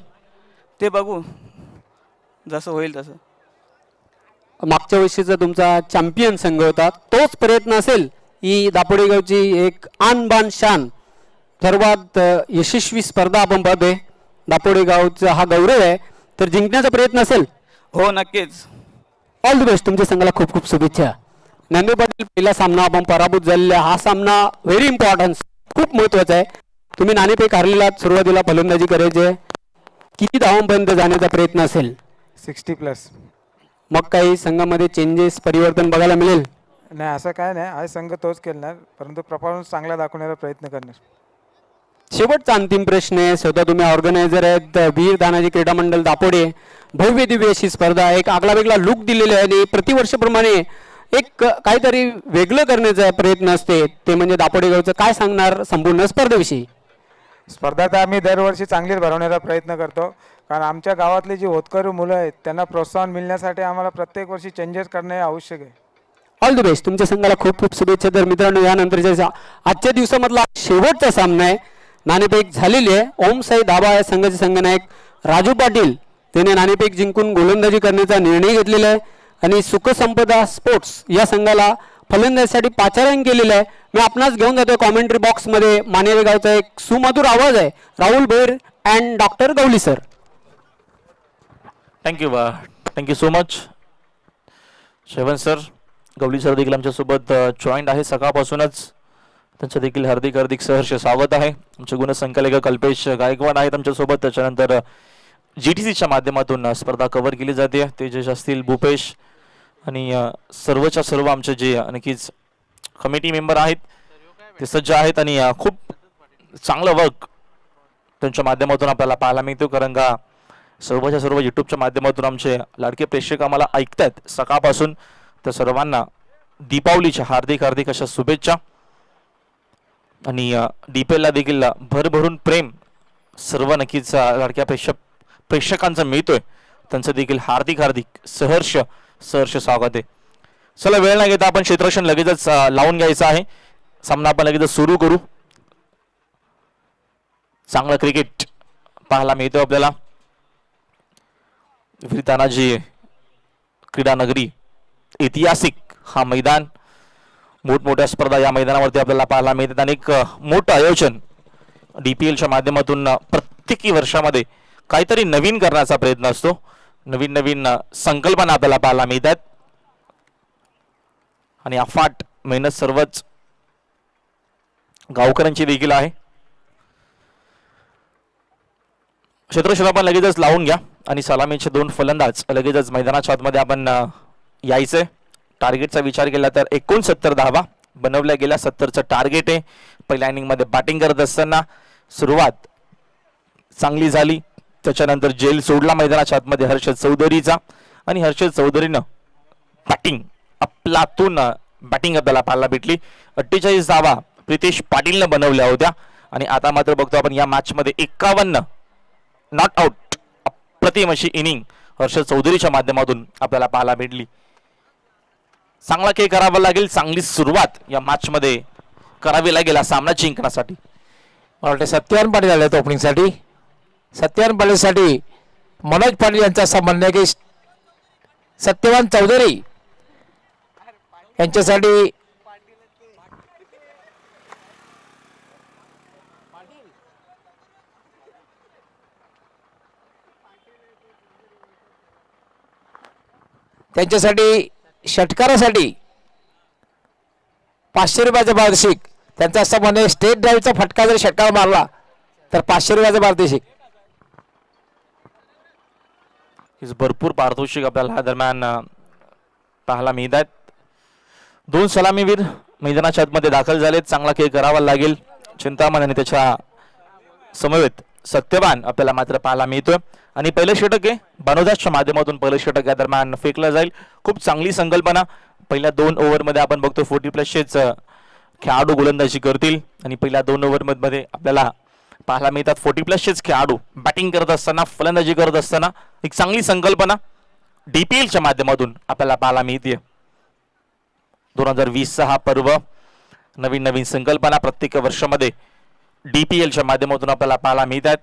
ते बघू जसं होईल तसं.
मागच्या वर्षीचा तुमचा चॅम्पियन संघ होता, तोच प्रयत्न असेल? ही दापोडेगावची एक आन बान शान सर्वात यशस्वी स्पर्धा आपण पाहतोय, दापोडेगावचा हा गौरव आहे, तर जिंकण्याचा प्रयत्न असेल?
हो नक्कीच.
All the best. तुमच्या संघाला खूप खूप शुभेच्छा. ज्ञानदेव पाटील, पहिला सामना आपण पराभूत झालेला, हा सामना व्हेरी इम्पॉर्टन्स, खूप महत्वाचा आहे. तुम्ही नाणेफेक हारलेला, सुरुवातीला फलंदाजी करायची, किती धावांपर्यंत जाण्याचा प्रयत्न असेल?
60+.
मग काही संघामध्ये चेंजेस परिवर्तन बघायला मिळेल?
नाही असं काय नाही, हा संघ तोच खेळणार, परंतु परफॉर्मन्स चांगला दाखवण्याचा प्रयत्न करणार.
शेवटचा अंतिम प्रश्न आहे. स्वतः तुम्ही ऑर्गनायझर आहेत, वीर तानाजी क्रीडा मंडळ दापोडे. भव्य दिव्य अशी स्पर्धा, एक आगळा वेगळा लुक दिलेला आहे आणि प्रतिवर्षाप्रमाणे एक काहीतरी वेगळं करण्याचा प्रयत्न असते, ते म्हणजे दापोडेगावचं. काय सांगणार संपूर्ण स्पर्धेविषयी?
स्पर्धा तर आम्ही दरवर्षी चांगलीच भरवण्याचा प्रयत्न करतो, कारण आमच्या गावातली जी होतकरू मुलं आहेत त्यांना प्रोत्साहन मिळण्यासाठी आम्हाला प्रत्येक वर्षी चेंजेस करणे आवश्यक आहे.
All the best. तुमच्या संघाला खूप खूप शुभेच्छा. तर मित्रांनो, यानंतरच्या आजच्या दिवसामधला शेवटचा सामना आहे, नाणेफेक झालेली आहे. ओमसाई धाबा या संघाचे संघनायक राजू पाटील त्याने नाणेफेक जिंकून गोलंदाजी करण्याचा निर्णय घेतलेला आहे आणि सुखसंपदा स्पोर्ट्स या संघाला फलंदाजीसाठी पाचारण केलेलं आहे. मी आपणास घेऊन जातोय कॉमेंट्री बॉक्स मध्ये मानेरे गावचा एक सुमधुर आवाज आहे, Rahul Bhair and doctor Gawali sir.
Thank you so much Shevan sir. Gawali sir देखील आमच्यासोबत जॉईंट आहे सकाळपासूनच, त्यांचं देखील हार्दिक सहर्ष स्वागत आहे. आमचे गुणसंकलक कल्पेश गायकवाड आहेत आमच्यासोबत. त्याच्यानंतर GTCच्या माध्यमातून स्पर्धा कव्हर केली जाते, तेजस असतील, भूपेश आणि सर्वच्या सर्व आमचे जे नक्कीच कमिटी मेंबर आहेत ते सज्ज आहेत आणि खूप चांगलं वर्क त्यांच्या माध्यमातून आपल्याला पाहायला मिळतो, कारण का सर्वच्या सर्व यूट्यूबच्या माध्यमातून आमचे लाडके प्रेक्षक आम्हाला ऐकतात सकाळपासून. तर सर्वांना दीपावलीच्या हार्दिक अशा शुभेच्छा आणि DPLला देखील भरभरून प्रेम सर्व नक्कीच लाडक्या प्रेक्षकांचं मिळतोय, त्यांचं देखील हार्दिक सहर्ष स्वागत आहे. चला वेळ नाही घेता आपण क्षेत्ररक्षण लगेचच लावून घ्यायचं आहे, सामना आपण लगेचच सुरू करू. चांगलं क्रिकेट पाहायला मिळतोय आपल्याला. वीर तानाजी क्रीडा नगरी, ऐतिहासिक हा मैदान, मोठमोठ्या स्पर्धा या मैदानावरती आपल्याला पाहायला मिळतात आणि एक मोठं आयोजन DPLच्या माध्यमातून प्रत्येकी वर्षामध्ये काहीतरी नवीन करण्याचा प्रयत्न असतो. नवीन नवीन संकल्पना आपल्याला पाहायला मिळतात आणि अफाट मेहनत सर्वच गावकऱ्यांची देखील आहे. क्षेत्रक्षण आपण लगेचच लावून घ्या आणि सलामीचे 2 फलंदाज लगेचच मैदानाच्या आतमध्ये आपण यायचंय. टार्गेटचा विचार केला तर 69 धावा बनवल्या गेल्या. 70चं टार्गेट आहे. पहिल्या इनिंगमध्ये बॅटिंग करत असताना सुरुवात चांगली झाली. त्याच्यानंतर जेल सोडला मैदानाच्या आतमध्ये हर्षद चौधरीचा आणि हर्षद चौधरीनं बॅटिंग आपलातून बॅटिंग आपल्याला पाहायला भेटली. 48 धावा प्रितेश पाटीलनं बनवल्या होत्या आणि आता मात्र बघतो आपण या मॅच मध्ये 51 नॉट आउट अप्रतिम अशी इनिंग हर्षद चौधरीच्या माध्यमातून आपल्याला पाहायला भेटली. चांगला खेळ करावा लागेल. चांगली सुरुवात या मॅच मध्ये करावी लागेल हा सामना जिंकण्यासाठी.
मला वाटतं सत्यवान पाटील आले आहेत ओपनिंगसाठी. सत्यवान पाटीलसाठी मनोज पाटील यांचा असं म्हणणं आहे की सत्यवान चौधरी यांच्यासाठी त्यांच्यासाठी षटकारासाठी 500 रुपयाचं पारितोषिक. त्यांचं असं म्हणणं आहे स्टेट ड्राईव्हचा फटका जर षटकार मारला तर 500 रुपयाचं पारितोषिक.
भरपूर पारितोषिक आपल्याला ह्या दरम्यान पाहायला मिळत आहेत. 2 सलामीवीर मैदानाच्या आतमध्ये दाखल झालेत. चांगला खेळ करावा लागेल. चिंतामण आणि त्याच्या समवेत सत्यवान आपल्याला मात्र पाहायला मिळतोय आणि पहिलं षटक आहे बनोदासच्या माध्यमातून पहिलं षटक या दरम्यान फेकलं जाईल. खूप चांगली संकल्पना. पहिल्या 2 ओव्हरमध्ये आपण बघतो 40+च खेळाडू गोलंदाजी करतील आणि पहिल्या 2 ओव्हरमध्ये आपल्याला पाहायला मिळतात 40+चेच खेळाडू बॅटिंग करत असताना फलंदाजी करत असताना एक चांगली संकल्पना DPLच्या माध्यमातून आपल्याला पाहायला मिळते. 2020चा हा पर्व नवीन नवीन संकल्पना प्रत्येक वर्षामध्ये DPLच्या माध्यमातून आपल्याला पाहायला मिळतात.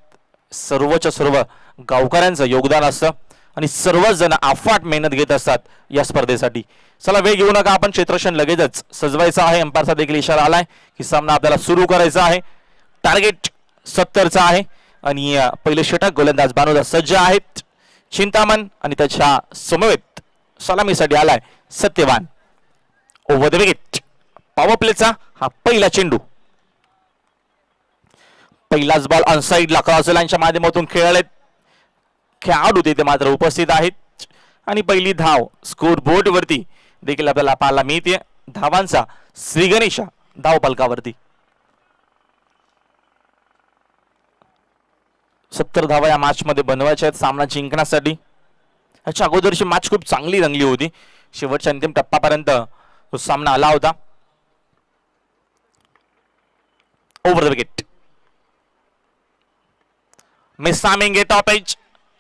सर्वच्या सर्व गावकऱ्यांचं योगदान असतं आणि सर्वच जण अफाट मेहनत घेत असतात या स्पर्धेसाठी. चला वेळ घेऊ नका. आपण क्षेत्रक्षण लगेचच सजवायचं आहे. अंपायरचा देखील इशारा आलाय की सामना आपल्याला सुरू करायचा आहे. टार्गेट 70चा आहे आणि पहिले षटक गोलंदाज बानोदा सज्ज आहेत. चिंतामण आणि त्याच्या समवेत सलामीसाठी आलाय सत्यवान. ओव्हर द विकेट पॉवर प्लेचा हा पहिला चेंडू. पहिलाच बॉल ऑनसाइडला क्रॉस लाईनच्या माध्यमातून खेळलेत खेळाडू तिथे मात्र उपस्थित आहेत आणि पहिली धाव स्कोर बोर्ड वरती देखील आपल्याला पाहायला मिळते. धावांचा श्रीगणेशा धाव फलकावरती 70 धावा या मॅच मध्ये बनवायच्या आहेत सामना जिंकण्यासाठी. याच्या अगोदरची मॅच खूप चांगली रंगली होती. शेवटच्या अंतिम टप्प्यापर्यंत तो सामना आला होता. Over the wicket miss timing top edge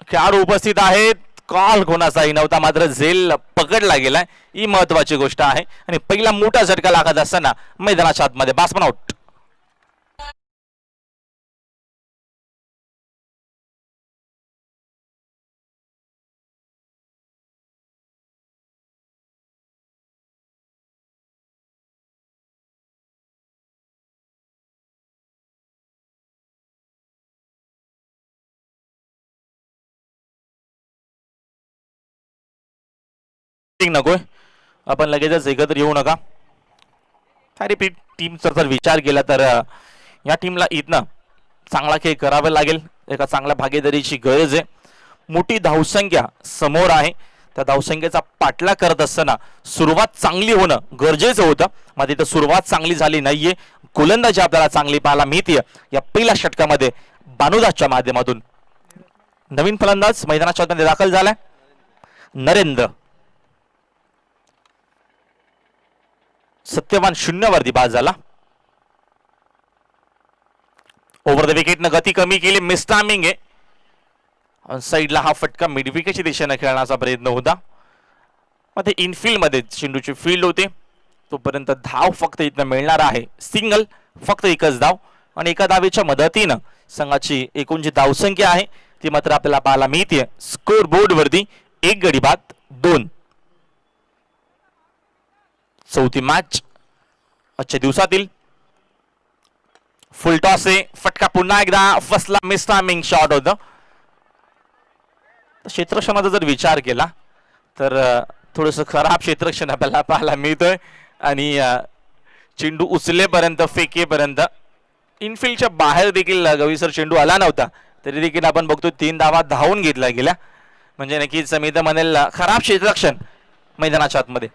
खेळाडू उपस्थित आहेत. कॉल कोणाचाही नव्हता मात्र झेल पकडला गेलाय ही महत्वाची गोष्ट आहे आणि पहिला मोठा झटका लागत असताना मैदानाच्या आतमध्ये बॅट्समन आउट. नकोय आपण लगेचच एकत्र येऊ नका. रिपीट टीमचा जर विचार केला तर या टीमला इथनं चांगला खेळ करावा लागेल. एका चांगल्या भागीदारीची गरज आहे. मोठी धावसंख्या समोर आहे. त्या धावसंख्येचा पाठलाग करत असताना सुरुवात चांगली होणं गरजेचं होतं. मात्र इथं सुरुवात चांगली झाली नाहीये. गोलंदाजी आपल्याला चांगली पाहायला मिळते या पहिल्या षटकामध्ये बानुदासच्या माध्यमातून. नवीन फलंदाज मैदानाच्या आतमध्ये दाखल झालाय नरेंद्र. सत्यवान 0 वरती बाद झाला. ओव्हर द विकेट न गती कमी केली. मिस टायमिंग आहे. साईडला हा फटका मिडविकेटच्या दिशेने खेळण्याचा प्रयत्न होता. मध्ये इनफिल्ड मध्ये चेंडूची फील्ड होते तोपर्यंत धाव फक्त इथनं मिळणार आहे. सिंगल फक्त एकच धाव आणि एका धावेच्या मदतीनं संघाची एकूण जी धावसंख्या आहे ती मात्र आपल्याला पाहायला मिळते स्कोर बोर्ड वरती 1 गडी बाद 2. चौथी मॅच आजच्या दिवसातील. फुल टॉस आहे. फटका पुन्हा एकदा फसला. मिस टायमिंग शॉट होतं क्षेत्ररक्षणाचा जर विचार केला तर थोडंसं खराब क्षेत्ररक्षण आपल्याला पाहायला मिळतंय आणि चेंडू उचलेपर्यंत फेकेपर्यंत इनफिल्डच्या बाहेर देखील गवीसर चेंडू आला नव्हता तरी देखील आपण बघतो 3 धावा धावून घेतल्या गेल्या म्हणजे नक्कीच मी तर म्हणेल खराब क्षेत्ररक्षण मैदानाच्या आतमध्ये.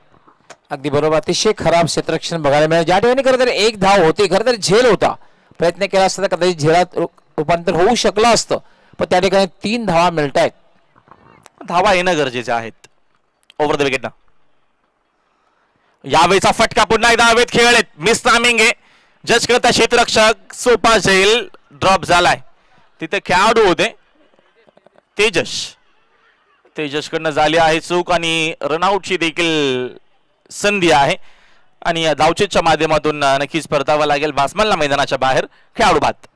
अगदी बरोबर, अतिशय खराब क्षेत्ररक्षण बघायला मिळालं. ज्या ठिकाणी खरं तर एक धाव होती, खरं तर झेल होता, प्रयत्न केला असता तर कदाचित झेलात रूपांतर होऊ शकलं असतं, पण त्या ठिकाणी 3 धावा मिळत आहेत.
धावा येणं गरजेचे आहेत ओव्हर द विकेट. यावेळीचा फटका पुन्हा एकदा हवेत खेळलेत, मिस टायमिंग आहे. जज करता क्षेत्ररक्षक सोपा झेल ड्रॉप झालाय. तिथे खेळाडू होते तेजसकडनं झाली आहे चूक आणि रनआउटची देखील संधी आहे आणि धावचेच्या माध्यमातून नक्कीच परतावा लागेल बासमनला मैदानाच्या बाहेर. खेळाडू बाद.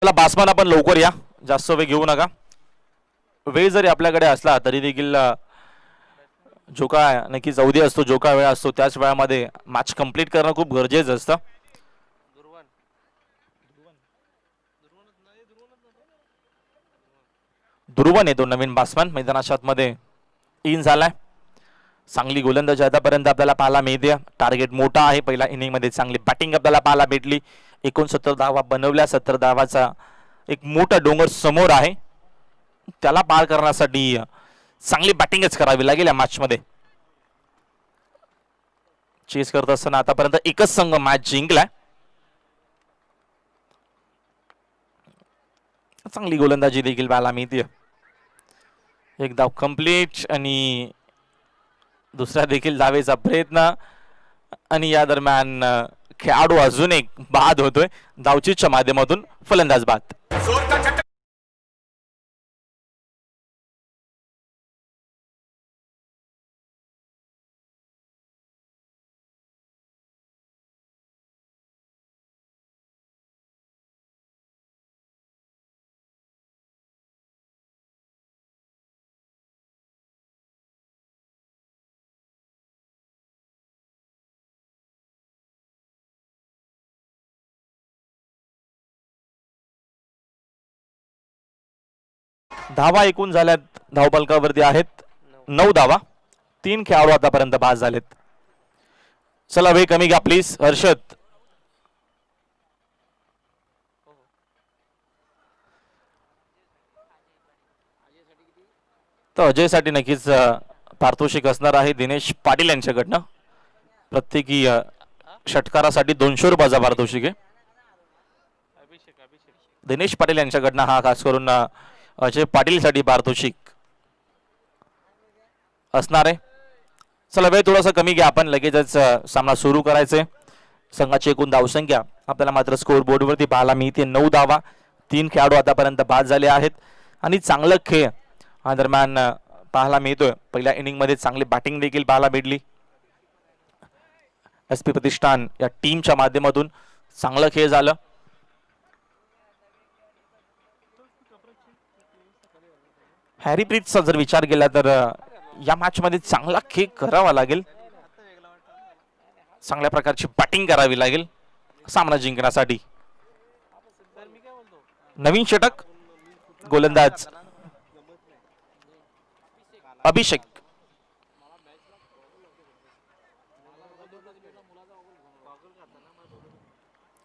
बासमन आपण लवकर या, जास्त वेळ घेऊ नका. वेळ जरी आपल्याकडे असला तरी देखील जो काय नक्कीच अवधी असतो, जो काय वेळ असतो त्याच वेळामध्ये मॅच कंप्लीट करणं खूप गरजेचं असतं. दुर्वन येतो नवीन बासमन मैदानाच्या आतमध्ये इन झालाय. चांगली गोलंदाजी आतापर्यंत आपल्याला पाहायला मिळते. टार्गेट मोठा आहे. पहिल्या इनिंग मध्ये चांगली बॅटिंग आपल्याला पाहायला भेटली. 69 धावा बनवल्या. 70 धावाचा एक मोठा डोंगर समोर आहे. त्याला पार करण्यासाठी चांगली बॅटिंगच करावी लागेल या मॅच मध्ये. चेस करत असताना आतापर्यंत एकच संघ मॅच जिंकलाय. चांगली गोलंदाजी देखील पाहायला मिळते. एक धाव कंप्लीट आणि दुसरा देखील धावेचा प्रयत्न आणि या दरम्यान खेळाडू अजून एक बाद होतोय. धावचीच्या माध्यमातून फलंदाज बाद. धावा एकूण झाल्यात धावफलकावरती आहेत 9 धावा. 3 खेळाडू आतापर्यंत बाद झालेत. चला वेळ कमी घ्या प्लीज. हर्षद तर अजयसाठी नक्कीच पारितोषिक असणार आहे दिनेश पाटील यांच्याकडनं. प्रत्येकी षटकारासाठी 200 रुपयाचा पारितोषिक आहे. दिनेश पाटील यांच्याकडनं हा खास करून अजय पाटील साठी पारितोषिक असणार आहे. चला वेळ थोडासा कमी घ्या, आपण लगेचच सामना सुरू करायचंय. संघाची एकूण धावसंख्या आपल्याला मात्र स्कोअर बोर्डवरती पाहायला मिळते 9 धावा. 3 खेळाडू आतापर्यंत बाद झाले आहेत आणि चांगलं खेळ हा दरम्यान पाहायला मिळतोय. पहिल्या इनिंग मध्ये चांगली बॅटिंग देखील पाहायला भेटली. SP प्रतिष्ठान या टीमच्या माध्यमातून चांगलं खेळ झालं. हॅरीप्रीतचा जर विचार केला तर या मॅच मध्ये चांगला खेळ करावा लागेल. चांगल्या प्रकारची बॅटिंग करावी लागेल सामना जिंकण्यासाठी. नवीन षटक गोलंदाज अभिषेक.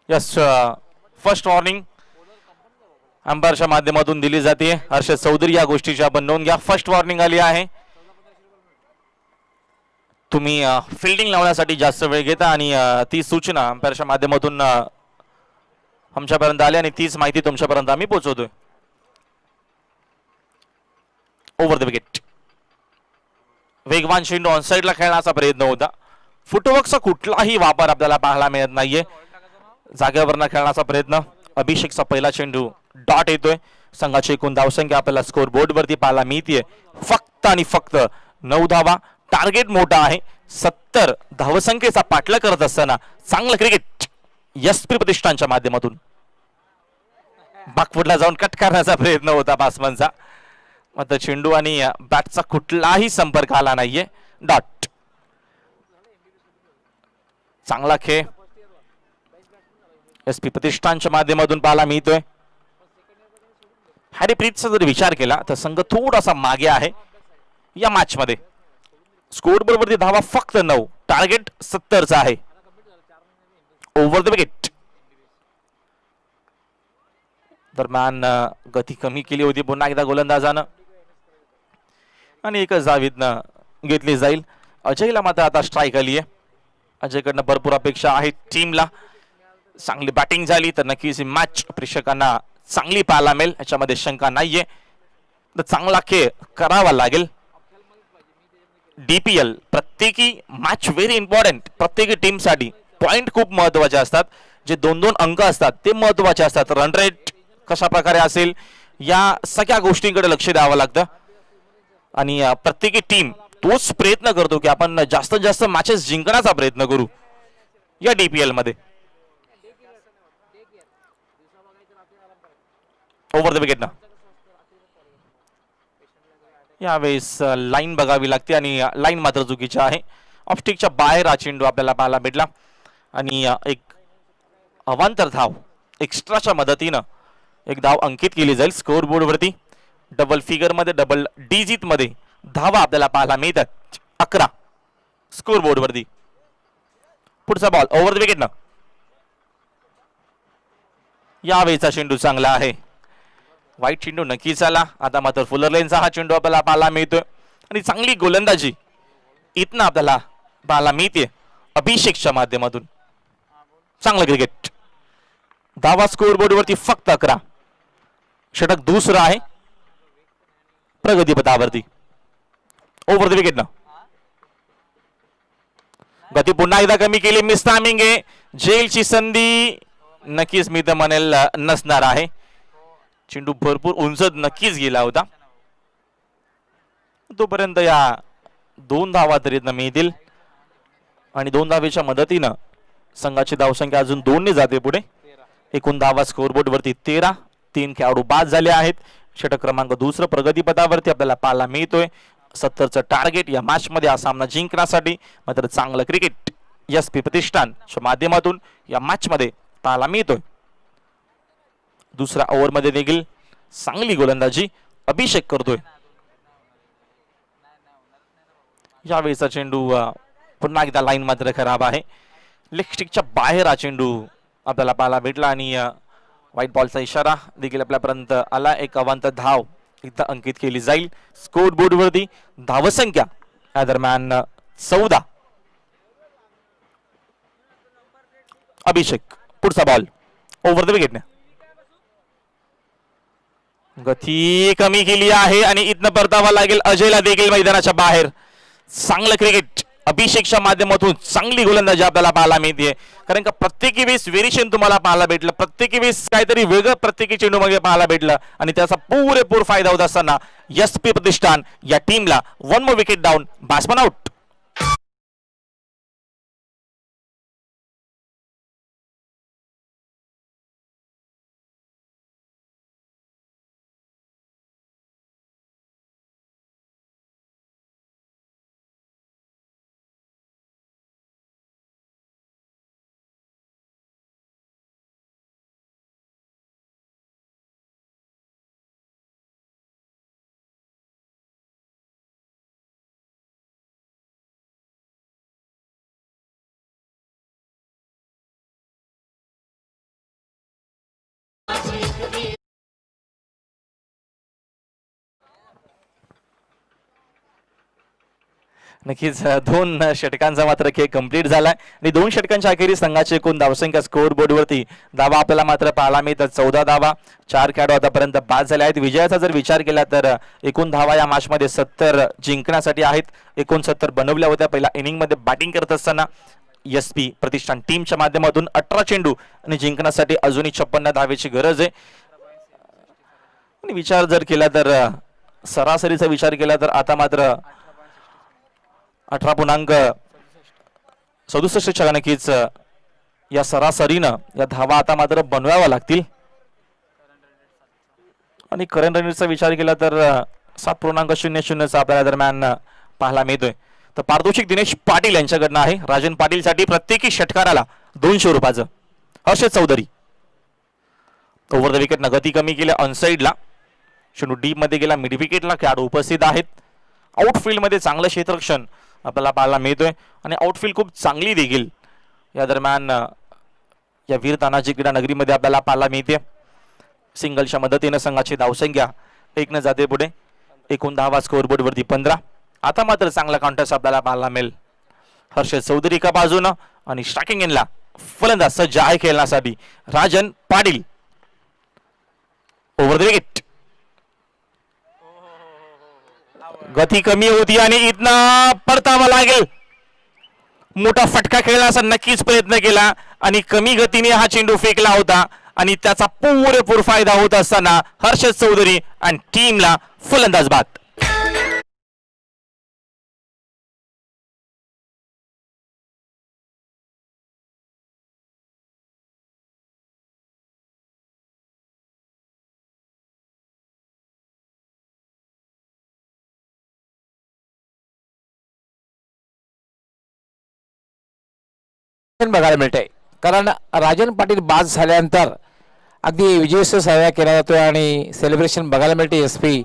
यस फर्स्ट वॉर्निंग अंपायरच्या माध्यमातून दिली जाते. हर्षद चौधरी या गोष्टीची आपण नोंद घ्या. फर्स्ट वॉर्निंग आली आहे. तुम्ही फिल्डिंग लावण्यासाठी जास्त वेळ घेता आणि ती सूचना अंपायरच्या माध्यमातून आमच्यापर्यंत आली आणि तीच माहिती तुमच्यापर्यंत आम्ही पोहोचवतोय. Over the wicket. वेगवान चेंडू ऑन साइडला खेळण्याचा प्रयत्न होता. फुटवर्कचा कुठलाही वापर आपल्याला पाहायला मिळत नाहीये. जागेवरनं खेळण्याचा प्रयत्न. अभिषेकचा पहिला चेंडू डॉट येतोय. संघाची एकूण धावसंख्या आपल्याला स्कोर बोर्ड वरती पाहायला मिळतीये फक्त आणि फक्त 9 धावा. टार्गेट मोठा आहे. 70 धावसंख्येचा पाठलाग करत असताना चांगलं क्रिकेट एसपी प्रतिष्ठानच्या माध्यमातून. बाकफुटला जाऊन कट करण्याचा प्रयत्न होता बॅट्समनचा, मात्र चेंडू आणि बॅटचा कुठलाही संपर्क आला नाहीये. डॉट. चांगला खेळ एसपी प्रतिष्ठानच्या माध्यमातून पाहायला मिळतोय. हॅरीप्रीतचा जर विचार केला तर संघ थोडासा मागे आहे या मॅच मध्ये. स्कोर बरोबर धावा फक्त 9, टार्गेट 70चा आहे. Over the wicket. दरम्यान गती कमी केली होती पुन्हा एकदा गोलंदाजानं आणि एकच धावीतनं घेतली जाईल. अजयला मात्र आता स्ट्राईक आली आहे. अजयकडनं भरपूर अपेक्षा आहेत टीमला. चांगली बॅटिंग झाली तर नक्कीच ही मॅच प्रेक्षकांना चांगली पाहायला मिळेल याच्यामध्ये शंका नाहीये. तर चांगला खेळ करावा लागेल. डीपीएल प्रत्येकी मॅच व्हेरी इम्पॉर्टंट. प्रत्येकी टीमसाठी पॉइंट खूप महत्वाचे असतात. जे 2-2 अंक असतात ते महत्वाचे असतात. रन रेट कशा प्रकारे असेल या सगळ्या गोष्टींकडे लक्ष द्यावं लागतं आणि प्रत्येकी टीम तोच प्रयत्न करतो की आपण जास्तीत जास्त मॅचेस जिंकण्याचा प्रयत्न करू या डीपीएल मध्ये. ओव्हर द विकेट ना यावेळेस लाईन बघावी लागते आणि लाईन मात्र चुकीची आहे. ऑफस्टिकच्या बाहेर हा चेंडू आपल्याला पाहायला भेटला आणि एक अवांतर धाव एक्स्ट्राच्या मदतीनं एक धाव अंकित केली जाईल स्कोर बोर्ड वरती. डबल फिगर मध्ये डबल डिजिट मध्ये धावा आपल्याला पाहायला मिळतात. 11 स्कोर बोर्ड वरती. पुढचा बॉल ओव्हर द विकेट ना यावेळेचा चेंडू चांगला आहे. वाईट चेंडू नक्कीच आला. आता मात्र फुलर लेनचा हा चेंडू आपल्याला पाहायला मिळतोय आणि चांगली गोलंदाजी इथनं आपल्याला पाहायला मिळते अभिषेकच्या माध्यमातून. चांगलं क्रिकेट. धावा स्कोर बोर्ड वरती फक्त 11. षटक दुसरं आहे प्रगतीपथावरती. ओव्हर द विकेट ना गती पुन्हा एकदा कमी केली. मिस टायमिंग आहे. जेलची संधी नक्कीच मी तर म्हणेल नसणार आहे. चेंडू भरपूर उंचत नक्कीच गेला होता. तोपर्यंत या 2 धावा तरी मिळतील आणि 2 धावेच्या मदतीनं संघाची धावसंख्या अजून 2 ने जाते पुढे. एकूण धावा स्कोरबोर्ड वरती 13. 3 खेळाडू बाद झाले आहेत. षटक क्रमांक दुसरं प्रगतीपथावरती आपल्याला पाहायला मिळतोय. 70चं टार्गेट या मॅच मध्ये हा सामना जिंकण्यासाठी. मात्र चांगलं क्रिकेट एसपी प्रतिष्ठानच्या माध्यमातून या मॅच मध्ये पाहायला मिळतोय. दुसऱ्या ओव्हर मध्ये देखील चांगली गोलंदाजी अभिषेक करतोय. यावेळेचा चेंडू पुन्हा एकदा लाईन मात्र खराब आहे. लेग स्टिकच्या बाहेर हा चेंडू आपल्याला पाहायला भेटला आणि व्हाईट बॉलचा इशारा देखील आपल्यापर्यंत आला. एक अवांतर धाव इथं अंकित केली जाईल स्कोर बोर्ड वरती. धावसंख्या या दरम्यान 14. अभिषेक पुढचा बॉल ओव्हर द विकेट. गती कमी केली आहे आणि इथनं परतावा लागेल अजयला देखील मैदानाच्या बाहेर. चांगलं क्रिकेट अभिषेकच्या माध्यमातून चांगली गोलंदाजी आपल्याला पाहायला मिळते. कारण का प्रत्येकी वेळेस व्हेरिएशन तुम्हाला पाहायला भेटलं. प्रत्येकी वेळेस काहीतरी वेगळं प्रत्येकी चेंडू मध्ये पाहायला भेटलं आणि त्याचा पुरेपूर फायदा होत असताना एसपी प्रतिष्ठान या टीमला 1 more wicket down. Batsman out. नक्कीच 2 षटकांचा मात्र खेळ कंप्लीट झालाय आणि 2 षटकांच्या अखेरीस संघाची एकूण धावसंख्या स्कोर बोर्ड वरती धावा आपल्याला मात्र पाहायला मिळतात 14 धावा. 4 खेळाडू आतापर्यंत बाद झाले आहेत. विजयाचा जर विचार केला तर एकूण धावा या मॅच मध्ये 70 जिंकण्यासाठी आहेत. 69 बनवल्या होत्या पहिल्या इनिंग मध्ये बॅटिंग करत असताना. एसपी प्रतिष्ठान टीमच्या माध्यमातून 18 चेंडू आणि जिंकण्यासाठी अजूनही 56 धावेची गरज आहे. आणि विचार जर केला तर सरासरीचा विचार केला तर आता मात्र 18.67 नक्कीच या सरासरीनं या धावा आता मात्र बनवाव्या लागतील. आणि करंट रनचा विचार केला तर 7.00 आपल्याला दरम्यान पाहायला मिळतोय. तर पारितोषिक दिनेश पाटील यांच्याकडनं आहे. राजन पाटील साठी प्रत्येकी षटकाराला 200 रुपयाचं. Harshad Chaudhari over the wicket न गती कमी केल्या ऑनसाइडला. चेंडू डीप मध्ये गेला मिड विकेटला. खेळाडू उपस्थित आहेत. आउटफील्ड मध्ये चांगलं क्षेत्ररक्षण आपल्याला पाहायला मिळतोय आणि आउटफील्ड खूप चांगली देखील या दरम्यान या वीर तानाजी क्रीडा नगरीमध्ये आपल्याला पाहायला मिळते. सिंगलच्या मदतीने संघाची धावसंख्या 1 न जाते पुढे. एकूण धावा स्कोअरबोर्ड वरती 15. आता मात्र चांगला कॉन्टेस्ट आपल्याला पाहायला मिळेल. हर्षद चौधरी एका बाजूनं आणि स्ट्रायकिंग एंडला फलंदाज सज्ज आहे खेळण्यासाठी Rajan Patil. Over the wicket. गती कमी होती आणि इथनं परतावा लागेल. मोठा फटका खेळण्याचा नक्कीच प्रयत्न केला आणि कमी गतीने हा चेंडू फेकला होता आणि त्याचा पुरेपूर फायदा होत असताना हर्षद चौधरी आणि टीमला फलंदाज बाद.
बघायला मिळते कारण राजन पाटील बाद झाल्यानंतर अगदी विजयोत्सव साजरा केला जातोय आणि सेलिब्रेशन बघायला मिळते SP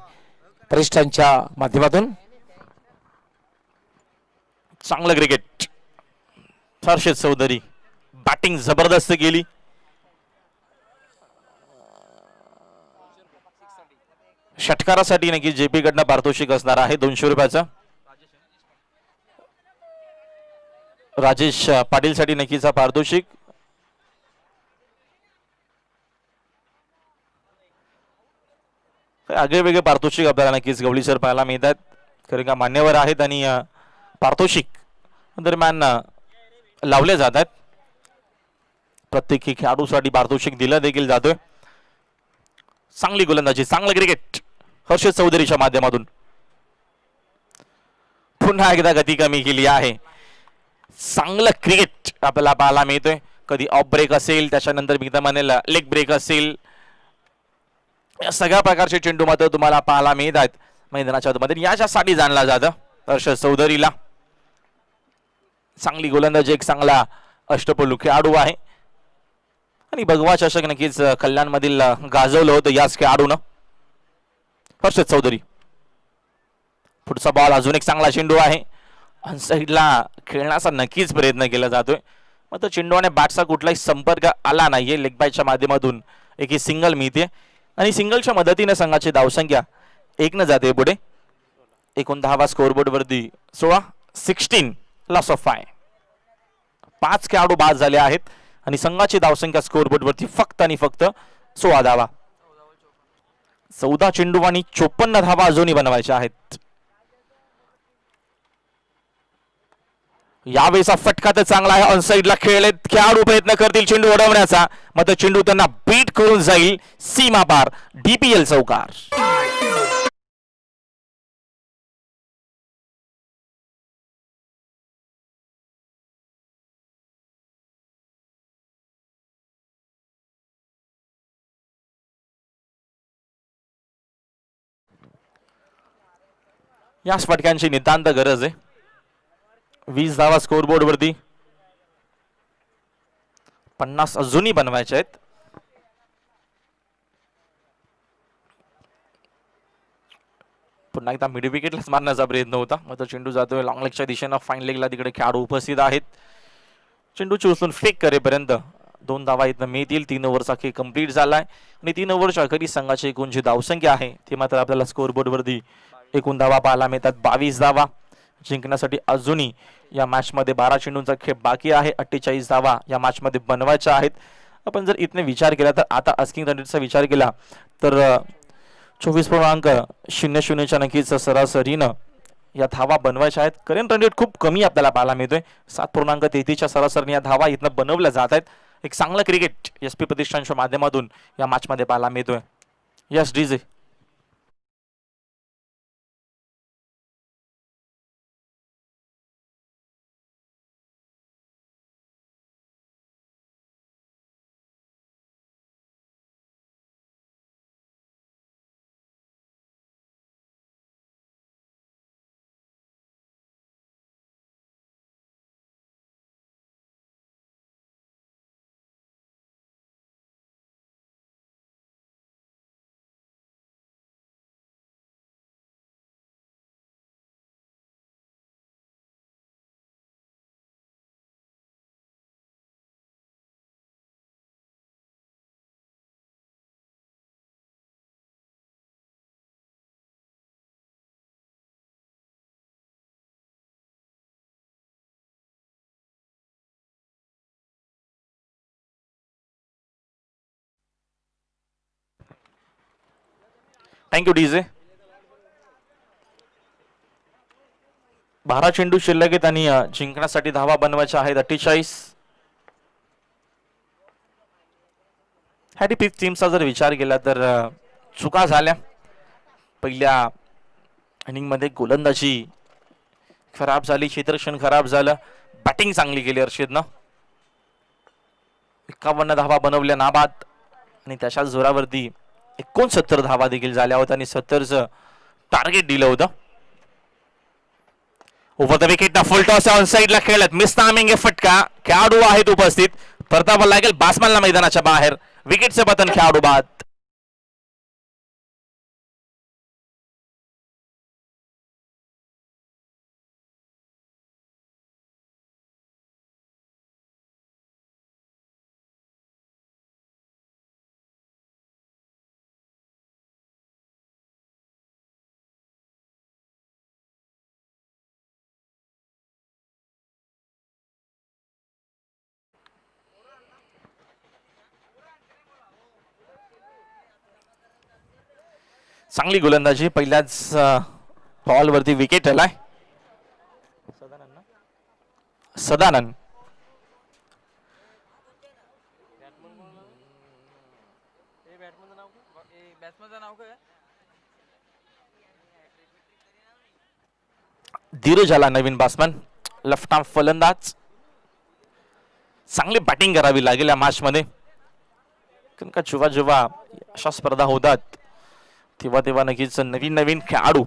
प्रतिष्ठानच्या माध्यमातून.
चांगलं क्रिकेट. हर्षद चौधरी बॅटिंग जबरदस्त केली. षटकारासाठी नक्की JP कडनं पारितोषिक असणार आहे 200 रुपयाचं. राजेश पाटील साठी नक्कीचा पारितोषिक. आगळे वेगळे पारितोषिक आपल्याला नक्कीच गवळीसर पाहायला मिळतात कारण का मान्यवर आहेत आणि पारितोषिक दरम्यान लावले जातात. प्रत्येक खेळाडूसाठी पारितोषिक दिलं देखील जातोय. चांगली गोलंदाजी चांगलं क्रिकेट हर्षद चौधरीच्या माध्यमातून. पुन्हा एकदा गती कमी केली आहे. चांगलं क्रिकेट आपल्याला पाहायला मिळतोय. कधी ऑफ ब्रेक असेल त्याच्यानंतर मी म्हणेल लेग ब्रेक असेल या सगळ्या प्रकारचे चेंडू मात्र तुम्हाला पाहायला मिळत आहेत मैदानाच्या मध्ये. याच्यासाठी जाणला जातं हर्षद चौधरीला. चांगली गोलंदाजी एक चांगला अष्टपैलू खेळाडू आहे आणि भगवा चषक नक्कीच कल्याण मधील गाजवलं होतं याच खेळाडूनं. हर्षद चौधरी पुढचा बॉल अजून एक चांगला चेंडू आहे. साईडला खेळण्याचा नक्कीच प्रयत्न केला जातोय मात्र चेंडू आणि बॅटचा कुठलाही संपर्क आला नाहीये. लेग बायच्या माध्यमातून एक ही सिंगल मिळते आणि सिंगलच्या मदतीने संघाची धावसंख्या 1 न जाते पुढे. एकूण धावा स्कोअरबोर्ड वरती 16 लॉस ऑफ 5. 5 खेळाडू बाद झाले आहेत आणि संघाची धावसंख्या स्कोअरबोर्ड वरती फक्त आणि फक्त 16 धावा. 14 चेंडू आणि 54 धावा अजूनही बनवायच्या आहेत. यावेळेचा फटका तर चांगला आहे. ऑनसाइडला खेळले खेळाडू प्रयत्न करतील चेंडू उडवण्याचा मात्र चेंडू त्यांना बीट करून जाईल सीमा पार. DPL चौकार. याच फटक्यांची नितांत गरज आहे. 20 धावा स्कोअरबोर्ड वरती 50 अजूनही बनवायचे आहेत. पुन्हा एकदा मिड विकेटलाच मारण्याचा प्रयत्न होता मात्र चेंडू जातोय लॉंग लेगच्या दिशेनं. फाईन लेगला तिकडे खेळाडू उपस्थित आहेत. चेंडूची उचलून फेक करेपर्यंत 2 धावा इथं मिळतील. 3 ओव्हरचा खेळ कंप्लीट झालाय आणि 3 ओव्हरच्या अखेरीस संघाची एकूण जी धावसंख्या आहे ती मात्र आपल्याला स्कोअरबोर्ड वरती एकूण धावा पाहायला मिळतात 22 धावा. जिंकण्यासाठी अजूनही या मॅच मध्ये 12 चेंडूंचा खेळ बाकी आहे. 48 धावा या मॅच मध्ये बनवायच्या आहेत. आपण जर इथने विचार केला तर आता आस्किंग रन रेटचा विचार केला तर 24.00 नक्कीच सरासरीनं या धावा बनवायच्या आहेत. करंट रन रेट खूप कमी आपल्याला पाहायला मिळतोय. 7.33 सरासरीने या धावा इथनं बनवल्या जात आहेत. एक चांगलं क्रिकेट SP प्रतिष्ठानच्या माध्यमातून या मॅच मध्ये पाहायला मिळतोय. Yes DJ thank you DJ. 12 चेंडू शिल्लक आहेत आणि जिंकण्यासाठी धावा बनवायच्या आहेत 48. हॅरी पिक टीमचा जर विचार केला तर चुका झाल्या. पहिल्या इनिंग मध्ये गोलंदाजी खराब झाली, क्षेत्ररक्षण खराब झालं, बॅटिंग चांगली केली हर्षदनं. 51 धावा बनवल्या नाबाद आणि त्याच्या जोरावरती 69 धावा देखील झाल्या होत्या आणि 70चं टार्गेट दिलं होतं. Over the wicket full toss on साईडला खेळत मिस टायमिंग फटका. खेळाडू आहेत उपस्थित, परतावा लागेल बासमनला मैदानाच्या बाहेर. विकेटचे पतन, खेळाडू बाद. चांगली गोलंदाजी, पहिल्याच बॉल वरती विकेट आलाय. सदानंद धीरज आला नवीन बॅट्समन, लेफ्ट आर्म फलंदाज. चांगली बॅटिंग करावी लागेल या मॅच मध्ये, कारण का जेव्हा जेव्हा अशा स्पर्धा होतात तेव्हा तेव्हा नक्कीच नवीन नवीन खेळाडू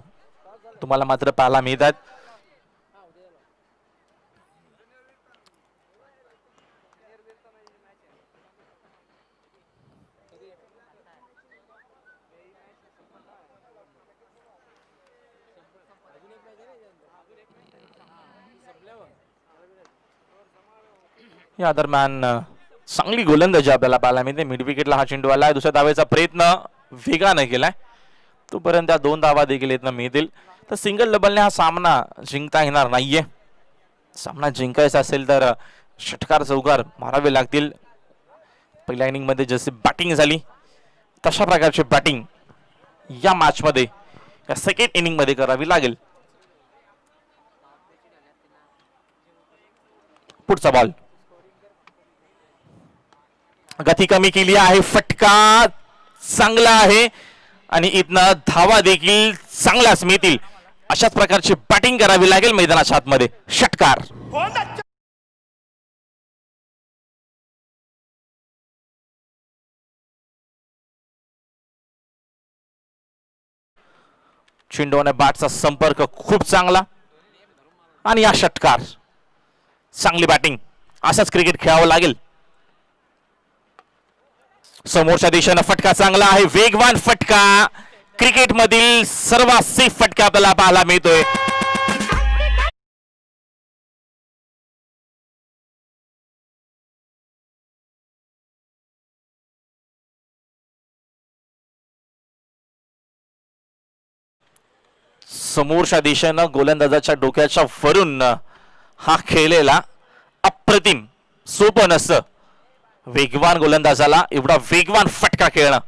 तुम्हाला मात्र पाहायला मिळतात. या दरम्यान चांगली गोलंदाजी आपल्याला पाहायला मिळते. मिड विकेटला हा चेंडू आलाय. दुसऱ्या धावेचा प्रयत्न वेगानं केलाय, तोपर्यंत त्या 2 धावा देखील येत मिळतील. तर सिंगल डबलने हा सामना जिंकता येणार नाहीये. सामना जिंकायचा असेल तर षटकार चौकार मारावे लागतील. पहिल्या इनिंग मध्ये जशी बॅटिंग झाली तशा प्रकारची बॅटिंग या मॅच मध्ये या सेकंड इनिंग मध्ये करावी लागेल. पुढचा बॉल गती कमी केली आहे, फटका चांगला आहे आणि इथनं धावा देखील चांगल्याच मिळतील. अशाच प्रकारची बॅटिंग करावी लागेल मैदानाच्या आतमध्ये. षटकार. चेंडू आणि बॅटचा संपर्क खूप चांगला आणि या षटकार. चांगली बॅटिंग, असंच क्रिकेट खेळावं लागेल. समोरच्या दिशेनं फटका चांगला आहे, वेगवान फटका. क्रिकेट मधील सर्वात सेफ फटका आपल्याला पाहायला मिळतोय. समोरच्या दिशेनं गोलंदाजाच्या डोक्याच्या वरून हा खेळलेला अप्रतिम, सोपं नसतं वेगवान गोलंदाजाला एवढा वेगवान फटका खेळणं.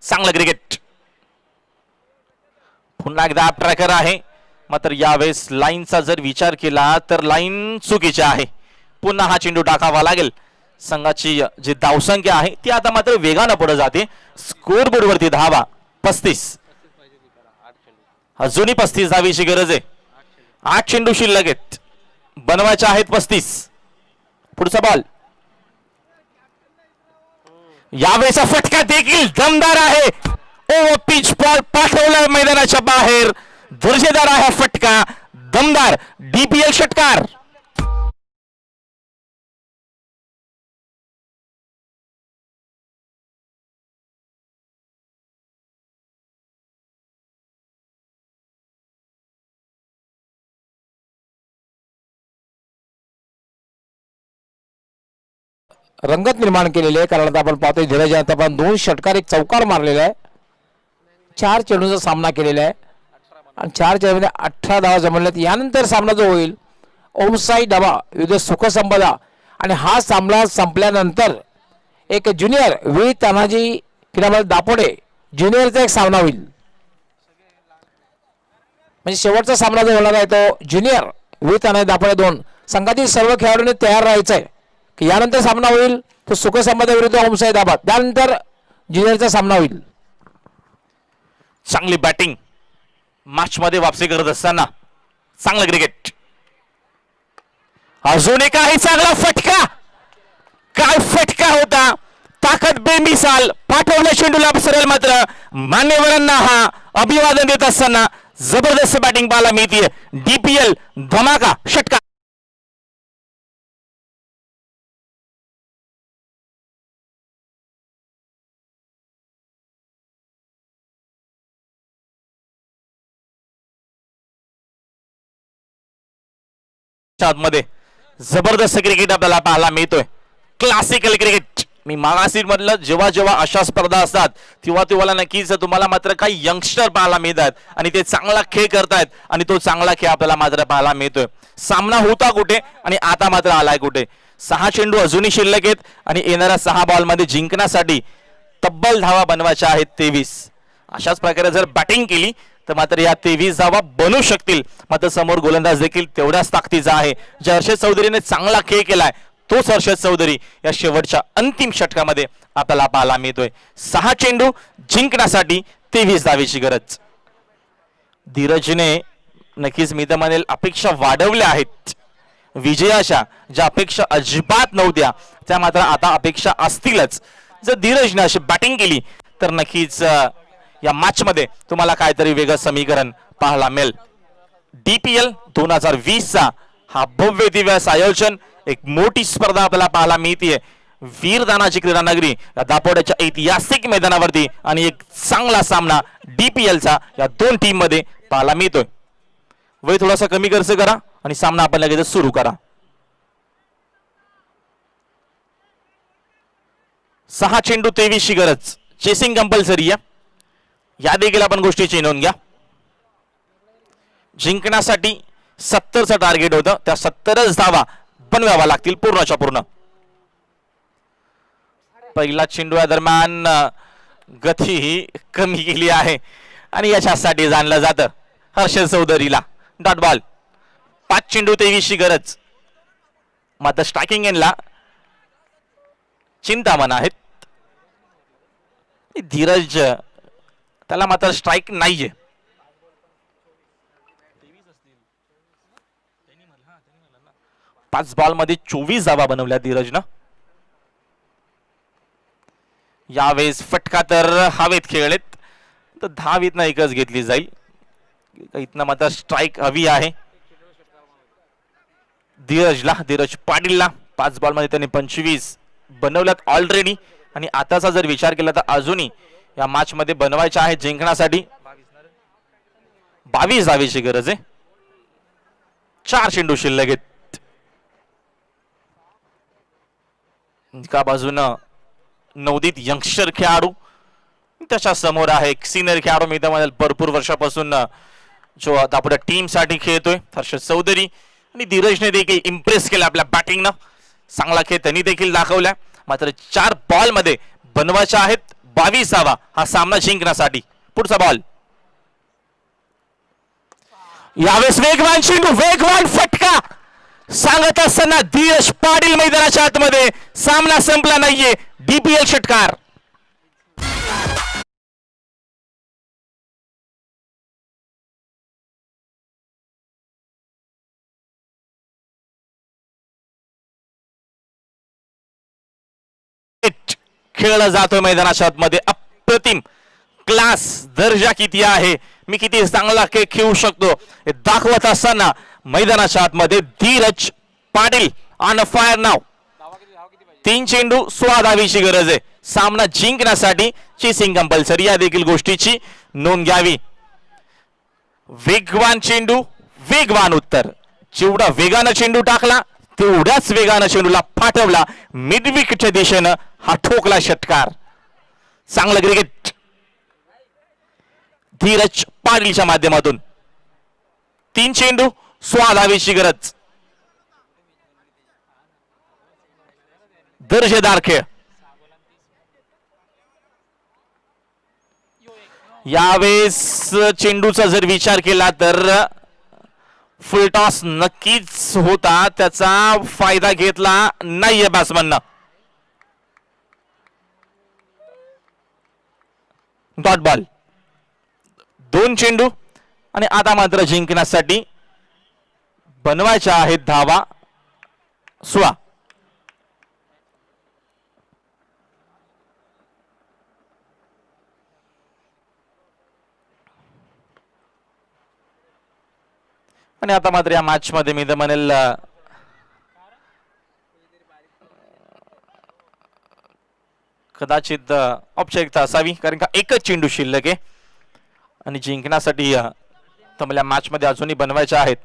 चांगलं क्रिकेट. पुन्हा एकदा आप ट्रॅकर आहे, मात्र यावेळेस लाईनचा जर विचार केला तर लाईन चुकीची आहे. पुन्हा हा चेंडू टाकावा लागेल. संघाची जी धावसंख्या आहे ती आता मात्र वेगानं पुढे जाते. स्कोर बोर्ड वरती धावा 35, अजूनही 35 धावीची गरज आहे. 8 चेंडू शिल्लक आहेत, बनवायचे आहेत 35. पुढचा बॉल. यावेळेचा फटका देखील दमदार आहे. ओव्हर पिच बॉल पाठवला मैदानाच्या बाहेर. दर्जेदार आहे फटका, दमदार डीपीएल षटकार.
रंगत निर्माण केलेली आहे, कारण आता आपण पाहतोय धीरज आता आपण 2 षटकार 1 चौकार मारलेला आहे. 4 चेंडूंचा सामना केलेला आहे आणि 4 चेंडूमध्ये 18 धावा जमवल्यात. यानंतर सामना जो होईल ओमसाई डाबा विरुद्ध सुखसंपदा, आणि हा सामना संपल्यानंतर एक ज्युनियर व्ही तानाजी क्रीडामंडळ दापोडे ज्युनियरचा एक सामना होईल. म्हणजे शेवटचा सामना जो होणार आहे तो ज्युनियर विथ आणि दापोडे 2 संघातील सर्व खेळाडूंनी तयार राहायचं आहे की यानंतर सामना होईल तो सुखसंपदा विरुद्ध ओमसाई दाबा, त्यानंतर ज्युनियरचा सामना होईल.
चांगली बॅटिंग मॅच मध्ये वापसी करत असताना चांगलं क्रिकेट. अजून एक आहे चांगला फटका. काय फटका होता, ताकद बेमिसाल पाठवल्या चेंडूला सरळ. मात्र मान्यवरांना हा अभिवादन देत असताना जबरदस्त बॅटिंग पाहायला मिळते. डीपीएल धमाका षटकार. मध्ये जबरदस्त क्रिकेट आपल्याला पाहायला मिळतोय. Classical cricket. मी मागासी म्हटलं जेव्हा जेव्हा अशा स्पर्धा असतात तेव्हा तुम्हाला नक्कीच तुम्हाला मात्र काही यंगस्टर पाहायला मिळतात आणि ते चांगला खेळ करतायत आणि तो चांगला खेळ आपल्याला मात्र पाहायला मिळतोय. सामना होता कुठे आणि आता मात्र आलाय कुठे. 6 चेंडू अजूनही शिल्लक आहेत आणि येणाऱ्या 6 बॉल मध्ये जिंकण्यासाठी तब्बल धावा बनवायच्या आहेत 23. अशाच प्रकारे जर बॅटिंग केली तर मात्र या 23 धावा बनू शकतील. मात्र समोर गोलंदाज देखील तेवढ्याच ताकदीचा आहे. जे हर्षद चौधरीने चांगला खेळ केलाय तोच हर्षद चौधरी या शेवटच्या अंतिम षटकामध्ये आपल्याला पाहायला मिळतोय. 6 चेंडू जिंकण्यासाठी 23 धावेची गरज. धीरजने नक्कीच मी तर म्हणेल अपेक्षा वाढवल्या आहेत. विजयाच्या ज्या अपेक्षा अजिबात नव्हत्या त्या मात्र आता अपेक्षा असतीलच. जर धीरजने अशी बॅटिंग केली तर नक्कीच या मॅच मध्ये तुम्हाला काहीतरी वेगळं समीकरण पाहायला मिळेल. डीपीएल 2020 चा हा भव्य दिव्य आयोजन, एक मोठी स्पर्धा आपल्याला पाहायला मिळते. वीरदानाची क्रीडा नगरी या दापोड्याच्या ऐतिहासिक मैदानावरती आणि एक चांगला सामना डीपीएलचा या 2 टीम मध्ये पाहायला मिळतोय. वेळ थोडासा कमी खर्च करा आणि सामना आपण लगेच सुरू करा. 6 चेंडू 23 ची गरज. चेसिंग कंपल्सरी आहे. या देखील आपण गोष्टीची नोंद घ्या. जिंकण्यासाठी 70चं टार्गेट होतं, त्या 70च धावा बनवाव्या लागतील पूर्णच्या पूर्ण. पहिला चेंडू या दरम्यान गती ही कमी केली आहे आणि याच्यासाठी जाणलं जातं हर्षद चौधरीला. Dot ball. 5 चेंडू 23 ची गरज. मात्र स्ट्रायकिंग एंडला चिंतामण आहेत. धीरज त्याला मात्र स्ट्राईक नाहीये. पाच बॉल मध्ये 24 धावा बनवल्या धीरजनं. यावेळेस फटका तर हवेत खेळलेत तर धावीतनं एकच घेतली जाईल. इथनं मात्र स्ट्राईक हवी आहे धीरजला. धीरज पाटीलला 5 बॉल मध्ये त्यांनी 25 बनवल्यात ऑलरेडी आणि आताचा जर विचार केला तर अजूनही या मॅच मध्ये बनवायचे आहे जिंकण्यासाठी 22 धावेची गरज आहे. 4 चेंडू शिल्लक आहेत. एका बाजूनं नवोदित यंगस्टर खेळाडू, त्याच्या समोर आहे एक सिनियर खेळाडू मी तर भरपूर वर्षापासून जो आता आपल्या टीम साठी खेळतोय हर्षद चौधरी. आणि धीरजने देखील इम्प्रेस केला आपल्या बॅटिंगनं. चांगला खेळ त्यांनी देखील दाखवला. मात्र 4 बॉल मध्ये बनवायचे आहेत 22 धावा हा सामना जिंकण्यासाठी. पुढचा बॉल. यावेळेस वेगवान चेंडू, वेगवान फटका. सांगत असताना धीरज पाटील मैदानाच्या आतमध्ये. सामना संपला नाहीये. डीपीएल षटकार. खेळला जातोय मैदानाच्या आतमध्ये. अप्रतिम क्लास दर्जा किती आहे, मी किती चांगला खेळ खेळू शकतो हे दाखवत असताना मैदानाच्या आतमध्ये धीरज पाटील ऑन फायर नाव. 3 चेंडू 16 धावेची गरज आहे. सामना जिंकण्यासाठी चेसिंग कंपल्सरी या देखील गोष्टीची नोंद घ्यावी. वेगवान चेंडू, वेगवान उत्तर. जेवढा वेगानं चेंडू टाकला तेवढ्याच वेगानं चेंडूला फाटवला. मिडविकेटच्या दिशेनं हा ठोकला षटकार. चांगलं क्रिकेट धीरज पाटीलच्या माध्यमातून. 3 चेंडू 16 धावेची गरज. दर्जेदार खेळ. यावेळेस चेंडूचा जर विचार केला तर फुलटॉस नक्कीच होता, त्याचा फायदा घेतला नाहीये बॅट्समननं. डॉट बॉल, 2 चेंडू आणि आता मात्र जिंकण्यासाठी बनवायच्या आहेत धावा 16. आणि आता मात्र या मॅच मध्ये मी तर म्हणेल कदाचित औपचारिकता असावी, कारण का एकच चेंडू शिल्लक आहे आणि जिंकण्यासाठी तमल्या मॅच मध्ये अजूनही बनवायच्या आहेत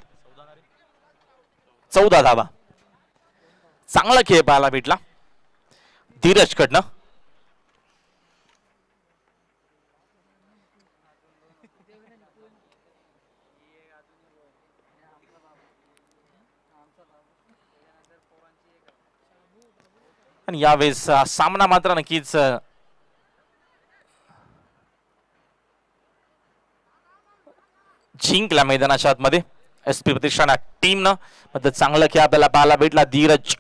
14 धावा. चांगला खेळ पाहायला भेटला धीरज कडनं. आणि यावेळेस सामना मात्र नक्कीच जिंकला मैदानाच्या आतमध्ये एस पी प्रतिष्ठान टीमनं. चांगला खेळ आपल्याला पाहायला भेटला धीरज